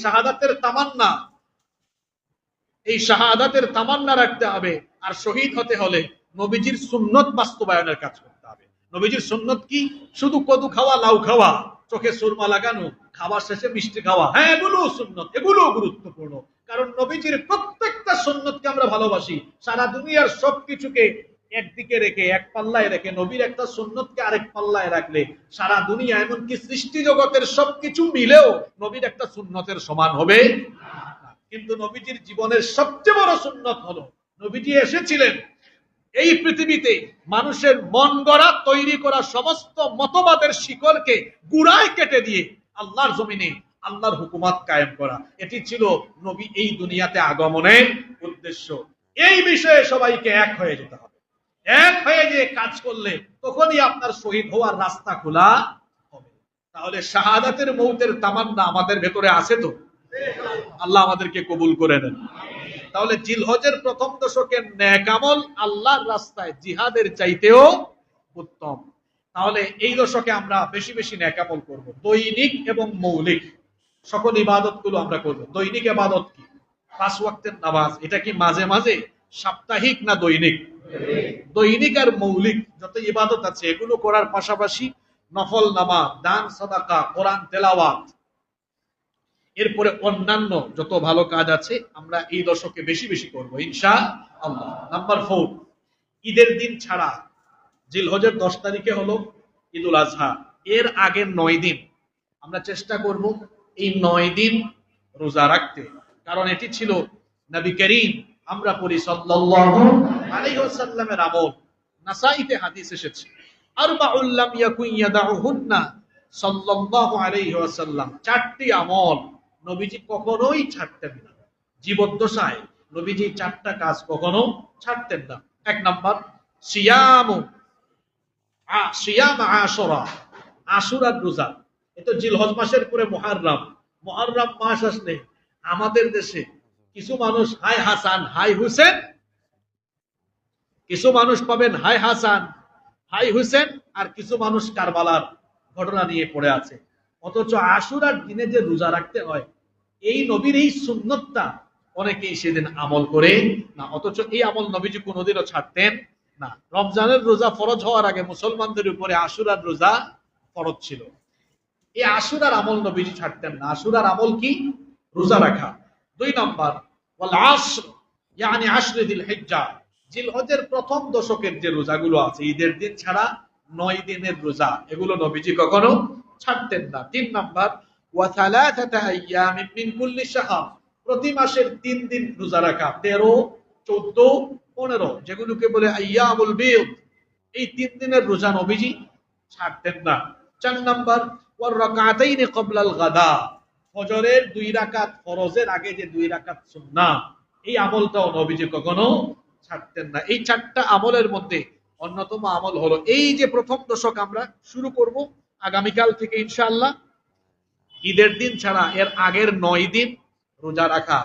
শাহাদাতের তামান্না রাখতে হবে। আর শহীদ হতে হলে নবীজির সুন্নত বাস্তবায়নের কাজ করতে হবে। নবীজির সুন্নত কি? শুধু কদু খাওয়া, লাউ খাওয়া, চোখে সুরমা লাগানো, খাওয়ার শেষে মিষ্টি খাওয়া, হ্যাঁ এগুলো সুন্নত, এগুলো গুরুত্বপূর্ণ। কারণ নবীজির প্রত্যেকটা সুন্নতকে আমরা ভালোবাসি। সারা দুনিয়ার সবকিছুকে একদিকে রেখে, এক পাল্লায় রেখে, নবীর একটা সুন্নতকে আরেক পাল্লায় রাখলে সারা দুনিয়া, এমনকি সৃষ্টি জগতের সবকিছু মিলেও নবীর একটা সুন্নতের সমান হবে। কিন্তু নবীজির জীবনের সবচেয়ে বড় সুন্নত হলো, নবীজি এসেছিলেন এই পৃথিবীতে মানুষের মন গড়া, তৈরি করা সমস্ত মতবাদের শিকড়কে গুড়ায় কেটে দিয়ে আল্লাহর জমিনে আল্লাহর হুকুমত কায়েম করা। এটি ছিল নবী এই দুনিয়াতে আগমনের উদ্দেশ্য। এই বিষয়ে সবাইকে এক হয়ে যেতে হবে। এক হয়ে যে কাজ করলে তখনই আপনার শহীদ হওয়ার রাস্তা খোলা হবে। তাহলে শাহাদাতের মৌতের তামান্না আমাদের ভেতরে আছে তো? আল্লাহ আমাদেরকে কবুল করে নেন। তাহলে জিলহজের প্রথম দশকের নেক আমল আল্লাহর রাস্তায় জিহাদের চাইতেও উত্তম। তাহলে এই দশকে আমরা বেশি বেশি নেক আমল করব, দৈনিক এবং মৌলিক সকল ইবাদতগুলো আমরা করব। দৈনিক ইবাদত কি? 5 ওয়াক্তের নামাজ। এটা কি মাঝে মাঝে, সাপ্তাহিক না দৈনিক? দৈনিক আর মৌলিক যত ইবাদত আছে এগুলো করার পাশাপাশি নফল নামাজ, দান, সাদাকা, কোরআন তেলাওয়াত, এরপরে অন্যান্য যত ভালো কাজ আছে আমরা এই দশকে বেশি বেশি করবো ইনশাআল্লাহ। নাম্বার 4, ঈদের দিন ছাড়া জিলহজের 10 তারিখে হলো ঈদুল আজহা, এর আগের 9 দিন আমরা চেষ্টা করব এই 9 দিন রোজা রাখতে। কারণ এটি ছিল নবী করিম, আমরা পড়ি সাল্লাল্লাহু আলাইহি ওয়াসাল্লামের আমল। নাসাইতে হাদিস এসেছে আরবাউল লাম ইয়াকুন ইয়াদাউহুন্না সাল্লাল্লাহু আলাইহি ওয়াসাল্লাম, 4টি আমল নবীজি কখনোই ছাড়তেন না। জীবদ্দশায় নবীজি 4টা কাজ কখনো ছাড়তেন না। 1 নাম্বার সিয়াম আশুরা, আশুরার রোজা, এ তো জিলহজ মাসের পরে মুহররম, মুহররম মাস আসলে আমাদের দেশে কিছু মানুষ হাই হাসান হাই হুসেন, কিছু মানুষ পাবেন হাই হাসান হাই হুসেন, আর কিছু মানুষ কারবালার ঘটনা নিয়ে পড়ে আছে। অথচ আশুরার দিনে যে রোজা রাখতে হয়, এই নবীর এই সুন্নতটা অনেকেই সেদিন আমল করে না, অথচ এই আমল নবীজি কোনোদিনও ছাড়তেন না। রমজানের রোজা ফরজ হওয়ার আগে মুসলমানদের উপরে আশুরার রোজা ফরজ ছিল। এই আশুরার আমল নবীজি ছাড়তেন না। আশুরার আমল কি? রোজা রাখা। 2 নম্বর, ওয়াল আশর, ইয়ানি আশরে যিল হিজ্জা, জিলহজের প্রথম দশকের যে রোজাগুলো আছে, ঈদের দিন ছাড়া 9 দিনের রোজা, এগুলো নবীজি কখনো ছাড়তেন না। 3 নম্বর, ওয়া সালাসাতা আইয়ামিন মিন কুল্লি শাহর, প্রতি মাসের 3 দিন রোজা রাখা, 13, 14, 15, যেগুলোকে বলে আইয়ামুল বিদ, এই 3 দিনের রোজা নবীজি ছাড়তেন না। 4 নম্বর, ওয়ার রাকাতাইনি ক্বাবলাল গাদা, ফজরের 2 রাকাত ফরজের আগে যে 2 রাকাত সুন্নাহ, এই আমলটাও নবীজি কখনো ছাড়তেন না। এই 4টা আমলের মধ্যে অন্যতম আমল হলো এই যে প্রথম দশক আমরা শুরু করব আগামীকাল থেকে ইনশাআল্লাহ, ঈদের দিন ছাড়া এর আগের 9 দিন রোজা রাখা।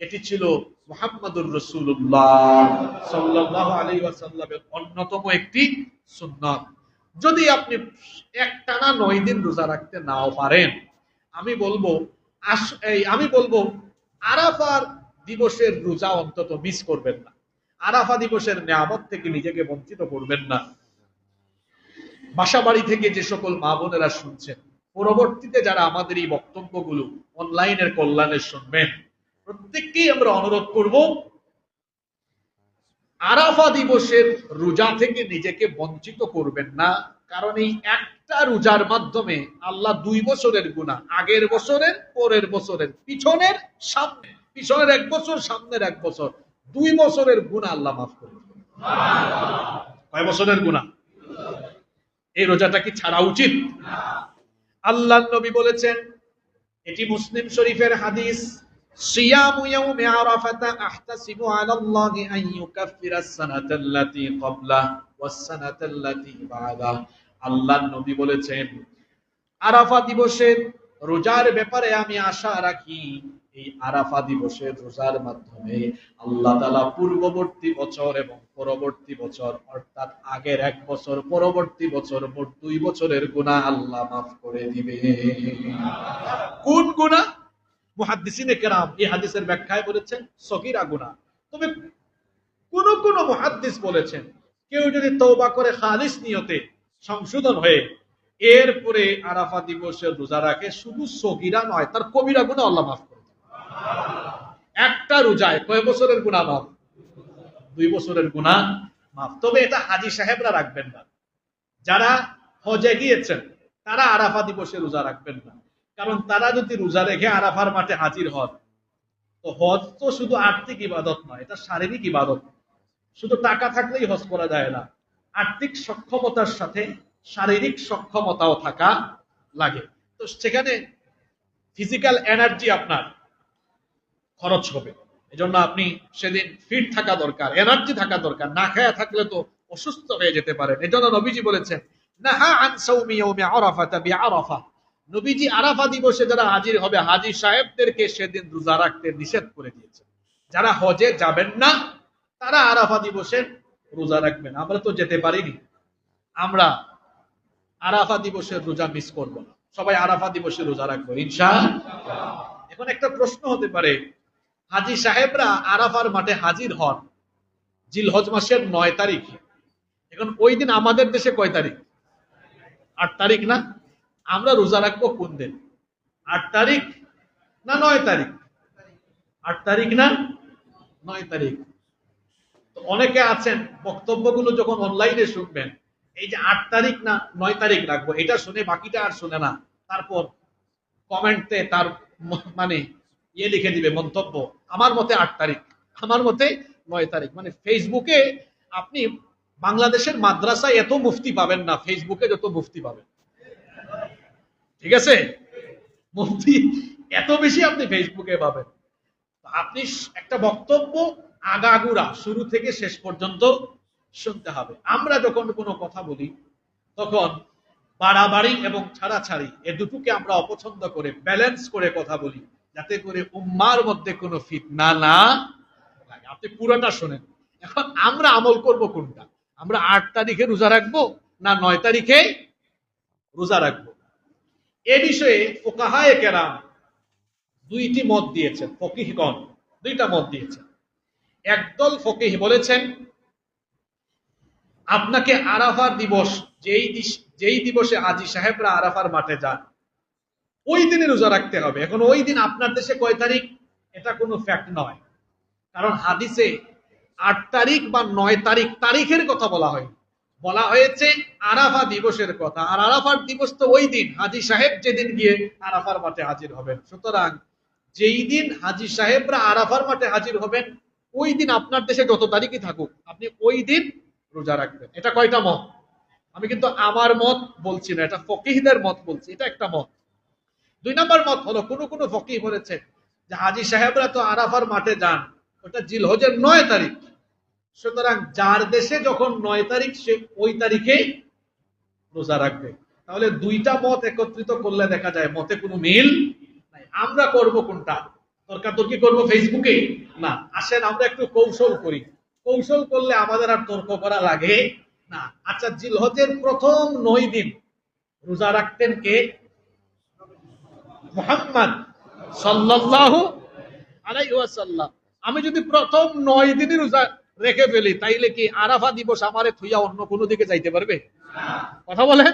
এটি ছিল মুহাম্মদুর রাসূলুল্লাহ সাল্লাল্লাহু আলাইহি ওয়াসাল্লামের অন্যতম একটি সুন্নাত। যদি আপনি একটানা 9 দিন রোজা রাখতে নাও পারেন, আমি বলবো আরাফার দিবসের রোজা অন্তত মিস করবেন না। আরাফা দিবসের নিয়ামত থেকে নিজেকে বঞ্চিত করবেন না। বাসা বাড়ি থেকে যে সকল মা বোনেরা শুনছেন, পরবর্তীতে যারা আমাদের এই বক্তব্যগুলো অনলাইনের কল্যাণে শুনবেন, প্রত্যেককেই আমরা অনুরোধ করব, আরাফা দিবসের রোজা থেকে নিজেকে বঞ্চিত করবেন না। কারণ এই একটা রোজার মাধ্যমে আল্লাহ 2 বছরের গুনাহ, আগের বছরের, পরের বছরের, পিছনের, সামনে, পিছনের 1 বছর, সামনের 1 বছর, 2 বছরের গুনাহ আল্লাহ মাফ করে দেবেন। কয় বছরের গুনাহ? এই রোজাটা কি ছাড়া উচিত? আল্লাহর নবী বলেছেন, এটি মুসলিম শরীফের হাদিস, সিয়ামু ইয়াউমি আরাফাতা আহতাসিবু আলাল্লাহি আন ইউকাফফিরাস সানাতাল্লাতী ক্বাবলা ওয়াস সানাতাল্লাতী বা'দা। আল্লাহর নবী বলেছেন, আরাফা দিবসের রোজার ব্যাপারে আমি আশা রাখি, এই আরাফা দিবসের রোজার মাধ্যমে আল্লাহ তাআলা পূর্ববর্তী বছর এবং পরবর্তী বছর, অর্থাৎ আগের 1 বছর, পরবর্তী বছর, মোট 2 বছরের গুনাহ আল্লাহ মাফ করে দিবে। কোন গুনাহ? মুহাদ্দিসিনে কেরাম এই হাদিসের ব্যাখ্যায় বলেছেন সগীরা গুনাহ। তবে কোন কোন মুহাদ্দিস বলেছেন, কেউ যদি তওবা করে খালিস নিয়তে সংশোধন হয়ে এরপরে আরাফা দিবসের রোজা রাখে, শুধু সগীরা নয়, তার কবিরা গুনাহ আল্লাহ মাফ করে দেবেন। একটা রোজায় কয় বছরের গুনাহ মাফ? 2 বছরের গুনাহ মাফ। তবে এটা হাজী সাহেবরা রাখবেন না। যারা হজে গিয়েছেন তারা আরাফা দিবসে রোজা রাখবেন না। কারণ তারা যদি রোজা রেখে আরাফার মাঠে হাজির হন, তো হজ তো শুধু আর্থিক ইবাদত নয়, এটা শারীরিক ইবাদত। শুধু টাকা থাকলেই হজ করা যায় না, আর্থিক সক্ষমতার সাথে শারীরিক সক্ষমতাও থাকা লাগে। তো সেখানে ফিজিক্যাল এনার্জি আপনার খরচ হবে। এজন্য আপনি সেদিন ফিট থাকা দরকার, এনার্জি থাকা দরকার। না খায়া থাকলে তো অসুস্থ হয়ে যেতে পারেন। এজন্য নবীজি বলেছেন, নাহা আন সাওমি ইয়াউমি আরাফাতা বিআরাফা, নবীজি আরাফা দিবসে যারা হাজির হবে, হাজী সাহেবদেরকে সেদিন রোজা রাখতে নিষেধ করে দিয়েছেন। যারা হজে যাবেন না তারা আরাফা দিবসে রোজা রাখবেন। আমরা তো যেতে পারিনি, আমরা আরাফা দিবসের রোজা মিস করব না। সবাই আরাফা দিবসে রোজা রাখবো ইনশাআল্লাহ। এখন একটা প্রশ্ন হতে পারে, হাজী সাহেবরা আরাফার মাঠে হাজির হন জিলহজ মাসের 9 তারিখে, এখন ওই দিন আমাদের দেশে কয় তারিখ? 8 তারিখ না? আমরা রোজা রাখবো কোন দিন? 8 তারিখ না 9 তারিখ? 8 তারিখ না 9 তারিখ? তো অনেকে আছেন বক্তব্যগুলো যখন অনলাইনে শুনবেন, এই যে 8 তারিখ না 9 তারিখ রাখবো, এটা শুনে বাকিটা আর শুনে না, তারপর কমেন্টে তার মানে লিখে দিবে মন্তব্য, আমার মতে 8 তারিখ, আমার মতে 9 তারিখ। মানে ফেসবুকে আপনি বাংলাদেশের মাদ্রাসায় এত মুফতি পাবেন না ফেসবুকে যত মুফতি পাবেন। ঠিক আছে? মুফতি এত বেশি আপনি ফেসবুকে পাবেন। আপনি একটা বক্তব্য আগাগোড়া শুরু থেকে শেষ পর্যন্ত শুনতে হবে। আমরা যখন কোনো কথা বলি তখন বাড়াবাড়ি এবং ছাড়াছাড়ি এ দুটোকে আমরা অপছন্দ করে ব্যালেন্স করে কথা বলি, যাতে করে উম্মার মধ্যে কোনো ফিতনা না লাগে। আপনি পুরোটা শোনেন। এখন আমরা আমল করব কোনটা? আমরা 8 তারিখে রোজা রাখবো না 9 তারিখে রোজা রাখবো? এ বিষয়ে ফুকাহায়ে কেরাম দুইটি মত দিয়েছেন। ফকিহগণ দুইটা মত দিয়েছেন। একদল ফকিহ বলেছেন আপনাকে আরাফার দিবস, যেই দিবসে হাজী সাহেবরা আরাফার মাঠে যান ওই দিনে রোজা রাখতে হবে। এখন ওই দিন আপনার দেশে কয় তারিখ এটা কোনো ফ্যাক্ট নয়, কারণ হাদিসে 8 তারিখ বা 9 তারিখ তারিখের কথা বলা হয়, বলা হয়েছে আরাফা দিবসের কথা। আর আরাফার দিবস তো ওই দিন হাজী সাহেব যেদিন গিয়ে আরাফার মাঠে হাজির হবেন। সুতরাং যেই দিন হাজী সাহেবরা আরাফার মাঠে হাজির হবেন ওই দিন আপনার দেশে যত তারিখই থাকুক আপনি ওই দিন রোজা রাখবেন। এটা কয়টা মত? আমি কিন্তু আমার মত বলছি না, এটা ফকিহদের মত বলছি। এটা একটা মত। 2 নম্বর মত হলো কোন ফকিহ বলেছে যে হাজী সাহেবরা তো আরাফার মাঠে যান ওটা জিলহজের 9 তারিখ, সুতরাং যার দেশে যখন 9 তারিখ সে ওই তারিখেই রোজা রাখবে। তাহলে দুইটা মত একত্রিত করলে দেখা যায় মতে কোনো মিল নাই। আমরা করব কোনটা? তর্কাতর্কি করব ফেসবুকে? না, আসেন আমরা একটু কৌশল করি। কৌশল করলে আমাদের আর তর্ক করা লাগে না। আচ্ছা, জিলহজের প্রথম 9 দিন রোজা রাখতেন কে? মুহাম্মদ সাল্লাল্লাহু আলাইহি ওয়াসাল্লাম। আমি যদি প্রথম 9 দিনই রোজা রেখে ফেলি তাইলে কি আরাফা দিবস আমারে থুইয়া অন্য কোনো দিকে যাইতে পারবে? কথা বলেন।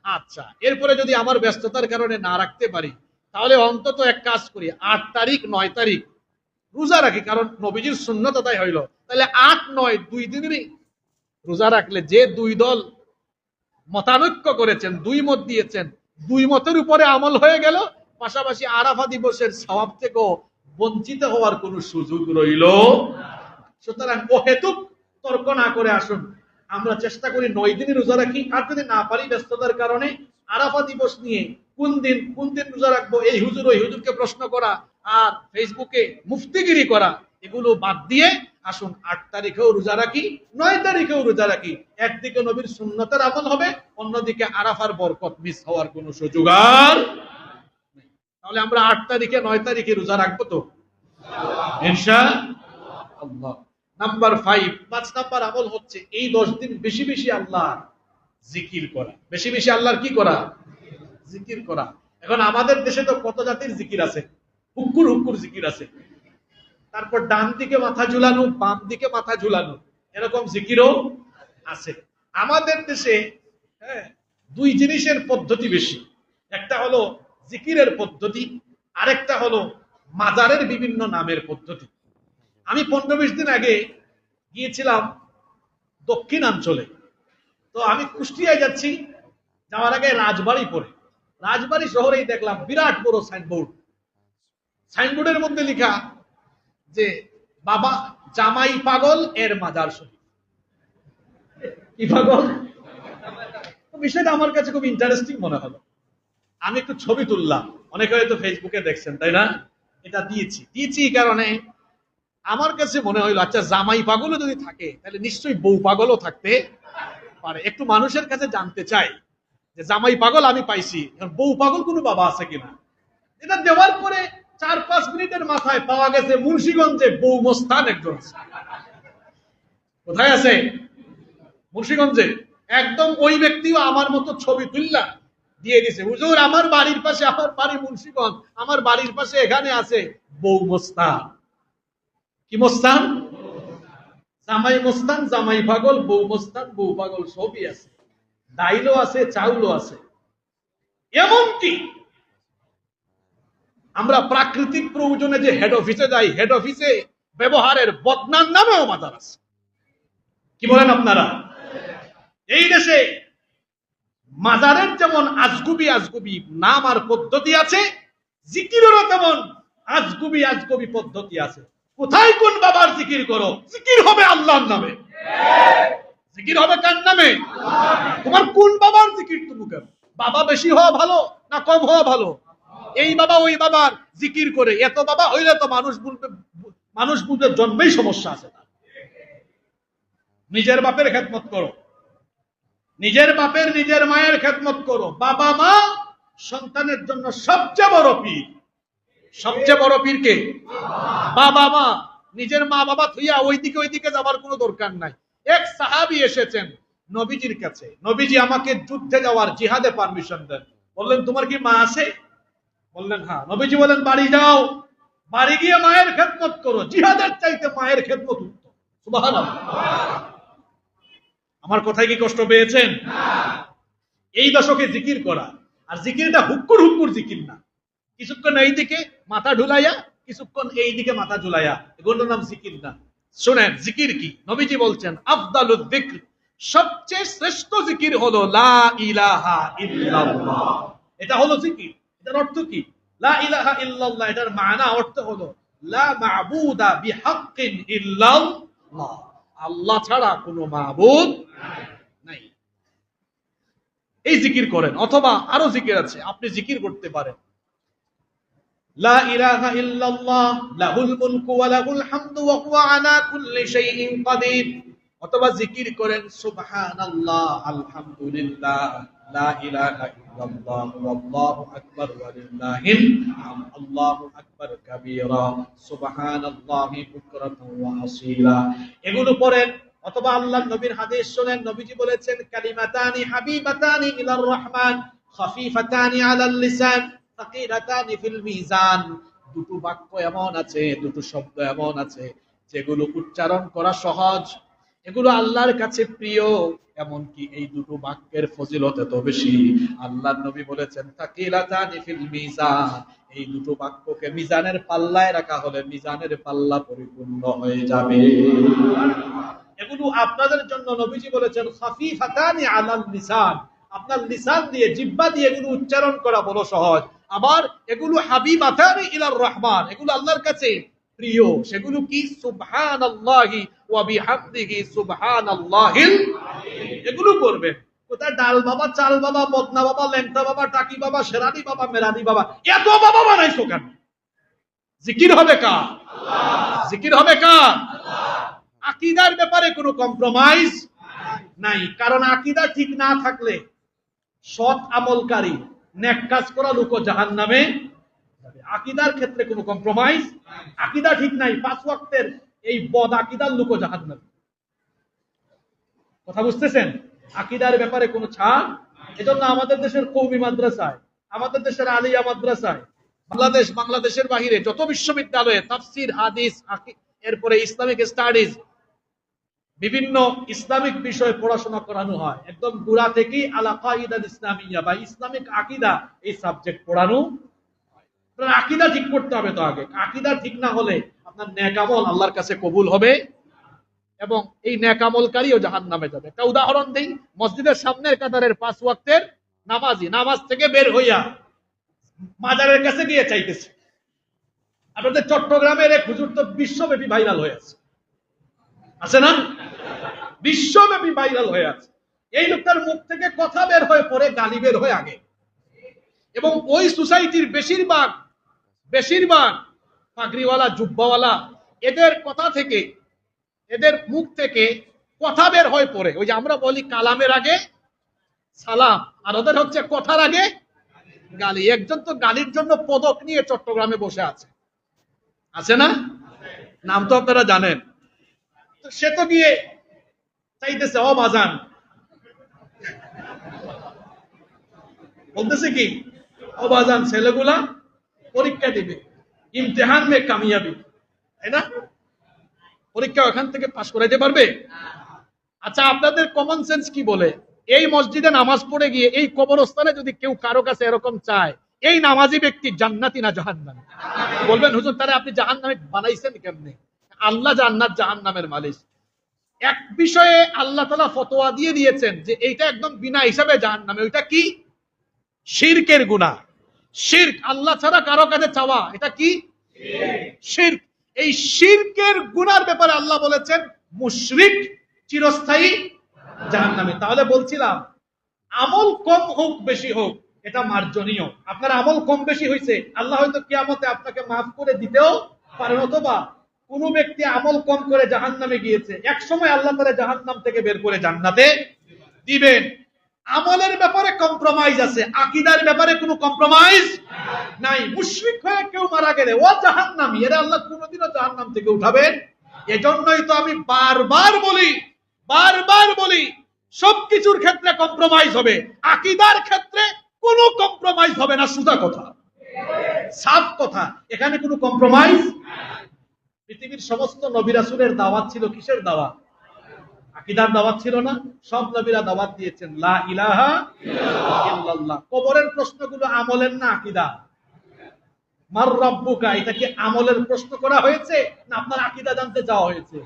আচ্ছা, এরপরে যদি আমার ব্যস্ততার কারণে না রাখতে পারি তাহলে অন্তত এক কাজ করি, 8 তারিখ 9 তারিখ রোজা রাখি, কারণ নবীজির সুন্নত তাই হইল। তাহলে 8 9 2 দিনেরই রোজা রাখলে যে দুই দল মতানৈক্য করেছেন, দুই মত দিয়েছেন, দুই মতের উপরে আমল হয়ে গেল, পাশাপাশি আরাফা দিবসের সওয়াব থেকেও বঞ্চিত হওয়ার কোনো সুযোগ রইল। সুতরাং অহেতুক তর্ক না করে আসুন আমরা চেষ্টা করি 9 দিনই রোজা রাখি। আর যদি না পারি ব্যস্ততার কারণে আরাফা দিবস নিয়ে কোন দিন রোজা রাখবো এই হুজুর ওই হুজুরকে প্রশ্ন করা আর ফেসবুকে মুফতিগিরি করা এগুলো বাদ দিয়ে আসুন 8 তারিখেও রোজা রাখি 9 তারিখেও রোজা রাখি। একদিকে নবীর সুন্নতের আমল হবে, অন্যদিকে আরাফার বরকত মিস হওয়ার কোনো সুযোগ আর নেই। তাহলে আমরা 8 তারিখে 9 তারিখে রোজা রাখবো তো ইনশাআল্লাহ। নাম্বার 5 নাম্বার আমল হচ্ছে এই 10 দিন বেশি বেশি আল্লাহর জিকির করা। বেশি বেশি আল্লাহর কি করা? জিকির করা। এখন আমাদের দেশে তো কত জাতির জিকির আছে, হুক্কুর হুক্কুর জিকির আছে। তারপর ডান দিকে মাথা ঝুলানো, বাম দিকে মাথা ঝুলানো, এরকম জিকিরও আছে আমাদের দেশে। হ্যাঁ, দুই জিনিসের পদ্ধতি বেশি। একটা হলো জিকিরের পদ্ধতি, আরেকটা হলো মাজারের বিভিন্ন নামের পদ্ধতি। আমি 15-20 দিন আগে গিয়েছিলাম দক্ষিণাঞ্চলে। তো আমি কুষ্টিয়ায় যাচ্ছি, যাওয়ার আগে রাজবাড়ি পড়ে, রাজবাড়ি শহরেই দেখলাম বিরাট বড় সাইনবোর্ড। সাইনবোর্ডের মধ্যে লেখা যে বাবা জামাই পাগল এর মাজার শরীফ। কি পাগল? বিষয়টা আমার কাছে খুব ইন্টারেস্টিং মনে হলো। আমি একটু ছবি তুললাম, অনেকে হয়তো ফেসবুকে দেখছেন তাই না? এটা দিয়েছি এই কারণে আমার কাছে মনে হইলো আচ্ছা জামাই পাগলও যদি থাকে তাহলে নিশ্চয়ই বউ পাগলও থাকতে পারে। একটু মানুষের কাছে জানতে চাই যে জামাই পাগল আমি পাইছি, বউ পাগল কোনো বাবা আছে কিনা। এটা দেওয়ার পরে 4-5 মিনিটের মাথায় পাওয়া গেছে মুন্সিগঞ্জে বউ মস্তান একজন। কোথায় আছে? মুন্সিগঞ্জে। একদম ওই ব্যক্তিও আমার মতো ছবি তুললা দিয়ে দিছে, হুজুর আমার বাড়ির পাশে, আমার বাড়ি মুন্সিগঞ্জ, আমার বাড়ির পাশে এখানে আছে বউ মস্তান। কি মস্তান? জামাই মস্তান, জামাই পাগল, বউ মস্তান, বউ পাগল, সবই আছে, ডাইলও আছে, চাউলও আছে। এমনকি আমরা প্রাকৃতিক প্রয়োজনে যে হেড অফিসে যাই, হেড অফিসে ব্যবহারের বদনাম নামেও মাজার আছে। কি বলেন আপনারা? এই দেশে মাজারের যেমন আজগুবি আজগুবি নাম আর পদ্ধতি আছে, জিকিরেরও তেমন আজগুবি আজগুবি পদ্ধতি আছে। কোথায় কোন বাবার জিকির করো, জিকির হবে আল্লাহর নামে। জিকির হবে কার নামে? তোমার কোন বাবার জিকির তুমি করো? বাবা বেশি হওয়া ভালো না কম হওয়া ভালো? এই বাবা ওই বাবার জিকির করে, এত বাবা হইলে তো মানুষ বুঝবে জন্মেই সমস্যা আছে। নিজের বাপের খেদমত করো, নিজের বাপের নিজের মায়ের খেদমত করো। বাবা মা সন্তানের জন্য সবচেয়ে বড় পীর। সবচেয়ে বড় পীর কে? বাবা মা। নিজের মা বাবা থুইয়া ওইদিকে যাবার কোনো দরকার নাই। এক সাহাবী এসেছেন নবীজির কাছে, নবীজি আমাকে যুদ্ধে যাওয়ার জিহাদে পারমিশন দেন। বললেন তোমার কি মা আছে? বললেন হ্যাঁ। নবীজি বলেন বাড়ি যাও, বাড়ি গিয়ে মায়ের খেদমত করো, জিহাদের চাইতে মায়ের খেদমত উত্তম। সুবহানাল্লাহ। আমার কথায় কি কষ্ট পেয়েছেন? এই দশকে জিকির করা, আর জিকিরটা হুক্কুর হুক্কুর জিকির না, কিছুক্ষণ এই দিকে মাথা ঢুলাইয়া কিছুক্ষণ এই দিকে মাথা ঝুলাইয়া, এগুলোর নাম জিকির না। শুনেন জিকির কি। নবীজি বলছেন আফদালুয যিকর, সবচেয়ে শ্রেষ্ঠ জিকির হলো লা ইলাহা ইল্লাল্লাহ। এটা হলো জিকির। এটার অর্থ কি? লা ইলাহা ইল্লাল্লাহ এটার মানা অর্থ হলো লা মা'বুদা বিহাক্কিন ইল্লাল্লাহ, আল্লাহ ছাড়া কোনো মাবুদ নাই। এই জিকির করেন। অথবা আরো জিকির আছে, আপনি জিকির করতে পারেন লা ইলাহা ইল্লাল্লাহ লাহুল মুলকু ওয়া লাহুল হামদু ওয়া হুয়া আলা কুল্লি শাইইন কাদির। অথবা জিকির করেন সুবহানাল্লাহ আলহামদুলিল্লাহ লা ইলাহা ইল্লাল্লাহ ওয়াল্লাহু আকবার ওয়া লিল্লাহিল হামদ আল্লাহু আকবার কাবীরা সুবহানাল্লাহি বুকরাতান ওয়া আসীলা। এগুলো পড়েন। অথবা আল্লাহর নবীর হাদিস শুনেন, নবীজি বলেছেন কালিমাতানি হাবিবাতানি ইলার রহমান খাফিফাতানি আলাল লিসান সাকিলাতানি ফিল মিজান। দুটো বাক্য এমন আছে, দুটো শব্দ এমন আছে যেগুলো উচ্চারণ করা সহজ, এগুলো আল্লাহর কাছে প্রিয়। এমনকি এই দুটো বাক্যের ফজিলত এত বেশি, আল্লাহর নবী বলেছেন সাকিলাতানি ফিল মিজান, এই দুটো বাক্যকে মিজানের পাল্লায় রাখা হলে মিজানের পাল্লা পরিপূর্ণ হয়ে যাবে। এগুলো আপনাদের জন্য নবীজি বলেছেন খাফিফাতানি আলাল লিসান, আপনার লিসান দিয়ে জিহ্বা দিয়ে এগুলো উচ্চারণ করা বড় সহজ। আবার এগুলো হাবিবাতানি ইলার রহমান, এগুলো আল্লাহর কাছে প্রিয়। সেগুলো কি? সুবহানাল্লাহি ওয়া বিহামদিহি সুবহানাল্লাহিল। এগুলো করবেন। কোথায় ডাল বাবা, চাল বাবা, বদনা বাবা, ল্যাংটা বাবা, টাকি বাবা, শেরানি বাবা, মেরানি বাবা, এত বাবা বানাইছো কেন? জিকির হবে কার? আল্লাহ। জিকির হবে কার? আল্লাহ। আকীদার ব্যাপারে কোনো কম্প্রোমাইজ নাই, কারণ আকীদা ঠিক না থাকলে সৎ আমলকারী নেক কাজ করা লোকও জাহান্নামে যাবে। আকীদার ক্ষেত্রে কোনো কম্প্রোমাইজ, আকীদা ঠিক নাই, 5 ওয়াক্তের এই বদ আকীদার লোকও জাহান্নামে। কথা বুঝতেছেন? আকীদার ব্যাপারে কোনো ছাড়। এজন্য আমাদের দেশের কওমি মাদ্রাসায়, আমাদের দেশের আলিয়া মাদ্রাসায়, বাংলাদেশের বাহিরে যত বিশ্ববিদ্যালয়ে তাফসীর, হাদিস, এরপরে ইসলামিক স্টাডিজ, বিভিন্ন ইসলামিক বিষয়ে পড়াশোনা করানো হয়। একদম গোড়া থেকেই আলা কায়দাত ইসলামিয়া বা ইসলামিক আকীদা এই সাবজেক্ট পড়ানো হয়। আপনার আকীদা ঠিক করতে হবে তো আগে। আকীদা ঠিক না হলে আপনার নেক আমল আল্লাহর কাছে কবুল হবে এবং এই নেক আমলকারীও জাহান্নামে যাবে। একটা উদাহরণ দেই, মসজিদের সামনের কাতারের 5 ওয়াক্তের নামাজি নামাজ থেকে বের হইয়া মাজারের কাছে গিয়ে চাইতেছে। আপনাদের চট্টগ্রামের এক হুজুর তো বিশ্বব্যাপী ভাইরাল হয়ে আছে, আছে না? বিশ্বব্যাপী ভাইরাল হয়ে আছে। এই লোকটার মুখ থেকে কথা বের হয়ে পড়ে গালি বের হয়ে আগে, এবং ওই সোসাইটির বেশিরভাগ পাগড়িওয়ালা, জুব্বাওয়ালা, এদের কথা থেকে, এদের মুখ থেকে কথা বের হয়ে পড়ে। ওই যে আমরা বলি কালামের আগে সালাম, আর ওদের হচ্ছে কথার আগে গালি। একজন তো গালির জন্য পদক নিয়ে চট্টগ্রামে বসে আছে, আছে না? নাম তো আপনারা জানেন। তো সে তো গিয়ে চাইতেছে অবাজান, বলতেছে কি অবাজান ছেলেগুলা পরীক্ষা দিবে, ইমতিহান মে কামিয়াবি, তাই না? পরীক্ষা ওখান থেকে পাস করাইতে পারবে? আচ্ছা, আপনাদের কমন সেন্স কি বলে? এই মসজিদে নামাজ পড়ে গিয়ে এই কবরস্থানে যদি কেউ কারো কাছে এরকম চায়, এই নামাজি ব্যক্তি জান্নাতি না জাহান্নামী? বলবেন হুজুর তাহলে আপনি জাহান্নামী বানাইছেন কেমনে? আল্লাহ জান্নাত জাহান্নামের মালিক। এক বিষয়ে আল্লাহ তাআলা ফতোয়া দিয়ে দিয়েছেন যে এইটা একদম বিনা হিসাবে জাহান্নামে। ওইটা কি? শিরকের গুনাহ। শিরক, আল্লাহ ছাড়া কারো কাছে চাওয়া, এটা কি? শিরক। এই শিরকের গুনার ব্যাপারে আল্লাহ বলেছেন মুশরিক চিরস্থায়ী জাহান্নামে। তাহলে বলছিলাম আমল কম হোক বেশি হোক এটা মার্জনীয়। আপনার আমল কম বেশি হয়েছে, আল্লাহ হয়তো কিয়ামতে আপনাকে মাফ করে দিতেও পারেন। অথবা কোন ব্যক্তি আমল কম করে জাহান্নামে গিয়েছে, এক সময় আল্লাহ তাআলা জাহান্নাম থেকে বের করে জান্নাতে দিবেন। আমলের ব্যাপারে কম্প্রোমাইজ আছে, আকীদার ব্যাপারে কোনো কম্প্রোমাইজ নাই। মুশরিক হয়ে কেউ মারা গেলে ও জাহান্নামী, এরা আল্লাহ কোনোদিনও জাহান্নাম থেকে উঠাবেন। এজন্যই তো আমি বারবার বলি সবকিছুর ক্ষেত্রে কম্প্রোমাইজ হবে, আকীদার ক্ষেত্রে কোনো কম্প্রোমাইজ হবে না। সোজা কথা, সাফ কথা, এখানে কোনো কম্প্রোমাইজ। পৃথিবীর সমস্ত নবী রাসূলের দাওয়াত ছিল কিসের দাওয়াত? আকীদার দাওয়াত ছিল না? সব নবীরা দাওয়াত দিয়েছেন লা ইলাহা ইল্লাল্লাহ। কবরের প্রশ্নগুলো আমলের না আকীদা? মার রাব্বুকা, এটা কি আমলের প্রশ্ন করা হয়েছে না আপনার আকীদা জানতে চাওয়া হয়েছে?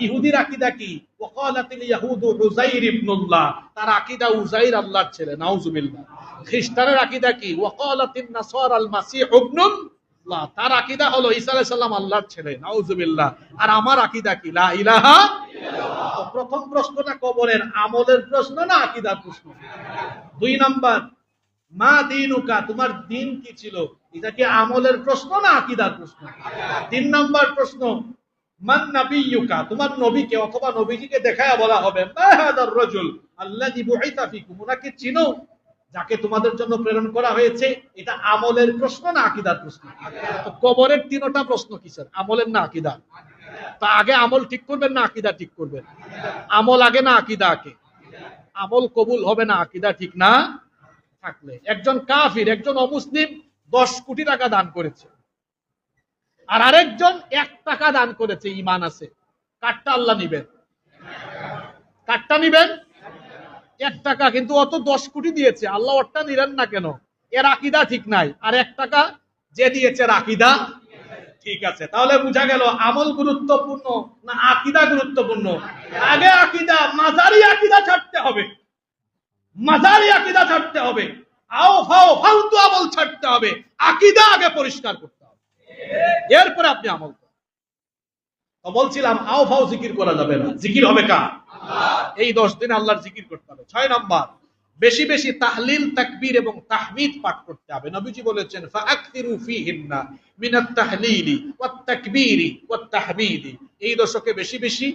ইহুদির আকীদা কি? ওয়াকালাতিল ইয়াহুদু উযাইর ইবনুল্লাহ, তার আকীদা উযাইর আল্লাহর ছেলে, নাউজুবিল্লাহ। খ্রিস্টানের আকীদা কি? ওয়াকালাতিন নাসারা আল মাসীহ ইবনুল্লাহ, তার আকীদা হলো ঈসা আলাইহিস সালাম আল্লাহর ছেলে, নাউজুবিল্লাহ। আর আমার আকীদা কি? লা ইলাহা ইল্লাল্লাহ। প্রথম প্রশ্নটা কবরের আমলের প্রশ্ন না আকীদার প্রশ্ন? 2 নাম্বার, মা দীনুকা, তোমার দিন কি ছিল? এটা কি আমলের প্রশ্ন না আকীদার প্রশ্ন? 3 নাম্বার প্রশ্ন, মান নাবিয়্যুকা, তোমার নবীকে অথবা নবীজিকে দেখায়া বলা হবে মা হাদার রাজুল আল্লাযী বুইসা ফীকুম, উনাকে চিনো যাকে তোমাদের জন্য প্রেরণ করা হয়েছে? এটা আমলের প্রশ্ন না আকীদার প্রশ্ন? তো কবরের 3টা প্রশ্ন কিসের? আমলের না আকীদার? তা আগে আমল ঠিক করবেন না আকীদা ঠিক করবেন? আমল আগে না আকীদা আগে? আমল কবুল হবে না আকীদা ঠিক না থাকলে। একজন কাফির, একজন অমুসলিম 10 কোটি টাকা দান করেছে, আর আরেকজন 1 টাকা দান করেছে, ঈমান আছে, কারটা আল্লাহ নিবেন? কারটা নিবেন? 1 টাকা, কিন্তু অত 10 কোটি দিয়েছে, আল্লাহ ওরটা নিলেন না কেন? এর আকীদা ঠিক নাই। আর 1 টাকা যে দিয়েছে আকীদা ঠিক আছে। তাহলে বোঝা গেল আমল গুরুত্বপূর্ণ না আকীদা গুরুত্বপূর্ণ? আগে আকীদা, মাজারি আকীদা ছাড়তে হবে, মাজারি আকীদা ছাড়তে হবে, আও ফাও ফালতু আমল ছাড়তে হবে, আকীদা আগে পরিষ্কার করতে হবে, এরপরে আপনি আমল করুন। তো বলছিলাম আও ফাও জিকির করা যাবে না, জিকির হবে কার? এই 10 দিন আল্লাহর জিকির করতে হবে। 6 নাম্বার, বেশি বেশি তাহলিল, তাকবীর এবং তাহমিদ পাঠ করতে হবে। নবীজি বলেছেন ফাআকসিরু ফীহিন্না মিনাত তাহলিলি ওয়াত তাকবীরি ওয়াত তাহমিদি, এই দশকে বেশি বেশি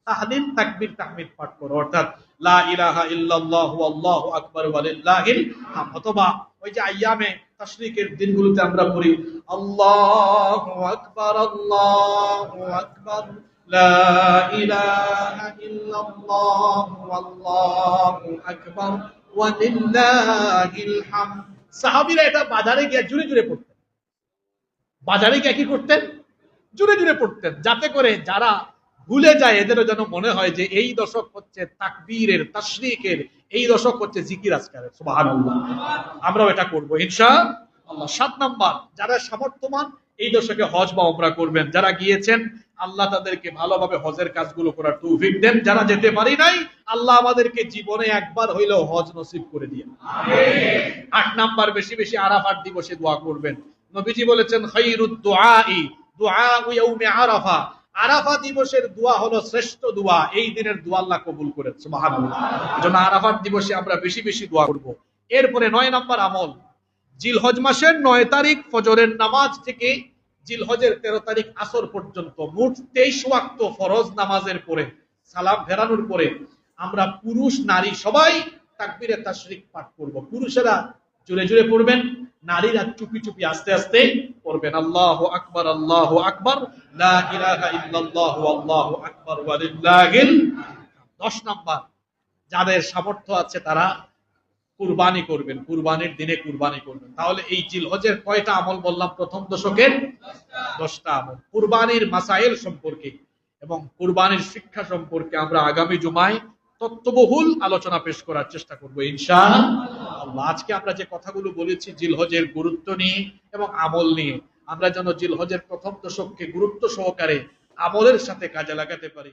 তাহলিল, তাকবীর, তাহমিদ পাঠ করো, অর্থাৎ লা ইলাহা ইল্লাল্লাহু আল্লাহু আকবার ওয়া লিল্লাহিল হামদ। অথবা ওই যে আইয়ামে তাশরিকের দিনগুলোতে আমরা পড়ি আল্লাহু আকবার লা ইলাহা ইল্লাল্লাহু আল্লাহু আকবার ওয়া লিল্লাহিল হামদ। সাহাবীরা এটা বাজারে গিয়ে জোরে জোরে পড়তেন, বাজারে গিয়ে কি করতেন? জোরে জোরে পড়তেন, যাতে করে যারা ভুলে যায় এদেরও যেন মনে হয় যে এই দশক হচ্ছে তাকবীরের, তাশরিকের, এই দশক হচ্ছে জিকির আজকারের। সুবহানাল্লাহ, আমরাও এটা করবো ইনশাআল্লাহ। 7 নাম্বার, যারা সামর্থ্যবান এই দশকে হজ বা উমরা করবেন। যারা গিয়েছেন আল্লাহ তাদেরকে ভালোভাবে হজের কাজগুলো করার তৌফিক দেন। যারা যেতে পারি নাই আল্লাহ আমাদেরকে জীবনে একবার হইলেও হজ নসিব করে দিন, আমিন। 8 নাম্বার, বেশি বেশি আরাফাত দিবসে দোয়া করবেন। নবীজি বলেছেন খায়রুদ দুআই দুআউ ইয়াউমি আরাফা, আরাফা দিবসের দোয়া হলো শ্রেষ্ঠ দোয়া, এই দিনের দোয়া আল্লাহ কবুল করেন। সুবহানাল্লাহ, এজন্য আরাফাত দিবসে আমরা বেশি বেশি দোয়া করব। এরপরে 9 নাম্বার আমল, জিলহজ মাসের 9 তারিখ ফজরের নামাজ থেকে জিলহজের 13 তারিখ আসর পর্যন্ত মোট 23 ওয়াক্ত ফরজ নামাজের পরে সালাম ফেরানোর পরে আমরা পুরুষ নারী সবাই তাকবীরে তাশরিক পাঠ করব। পুরুষেরা জোরে জোরে পড়বেন, নারীরা চুপি চুপি আস্তে আস্তে পড়বেন। আল্লাহু আকবার লা ইলাহা ইল্লাল্লাহু আল্লাহু আকবার ওয়া লিল্লাহিল হামদ। 10 নাম্বার, যাদের সামর্থ্য আছে তারা কুরবানি করবেন, কুরবানির দিনে কুরবানি করবেন। তাহলে এই জিলহজের কয়টা আমল বললাম? প্রথম দশকের 10টা আমল। কুরবানির মাসাইল সম্পর্কে এবং কুরবানির শিক্ষা সম্পর্কে আমরা আগামী জুমায় তত্ত্ববহুল আলোচনা পেশ করার চেষ্টা করব ইনশাআল্লাহ। আজকে আমরা যে কথাগুলো বলেছি জিলহজের গুরুত্ব নিয়ে এবং আমল নিয়ে, আমরা যেন জিলহজের প্রথম দশককে গুরুত্ব সহকারে আমলের সাথে কাজে লাগাতে পারি।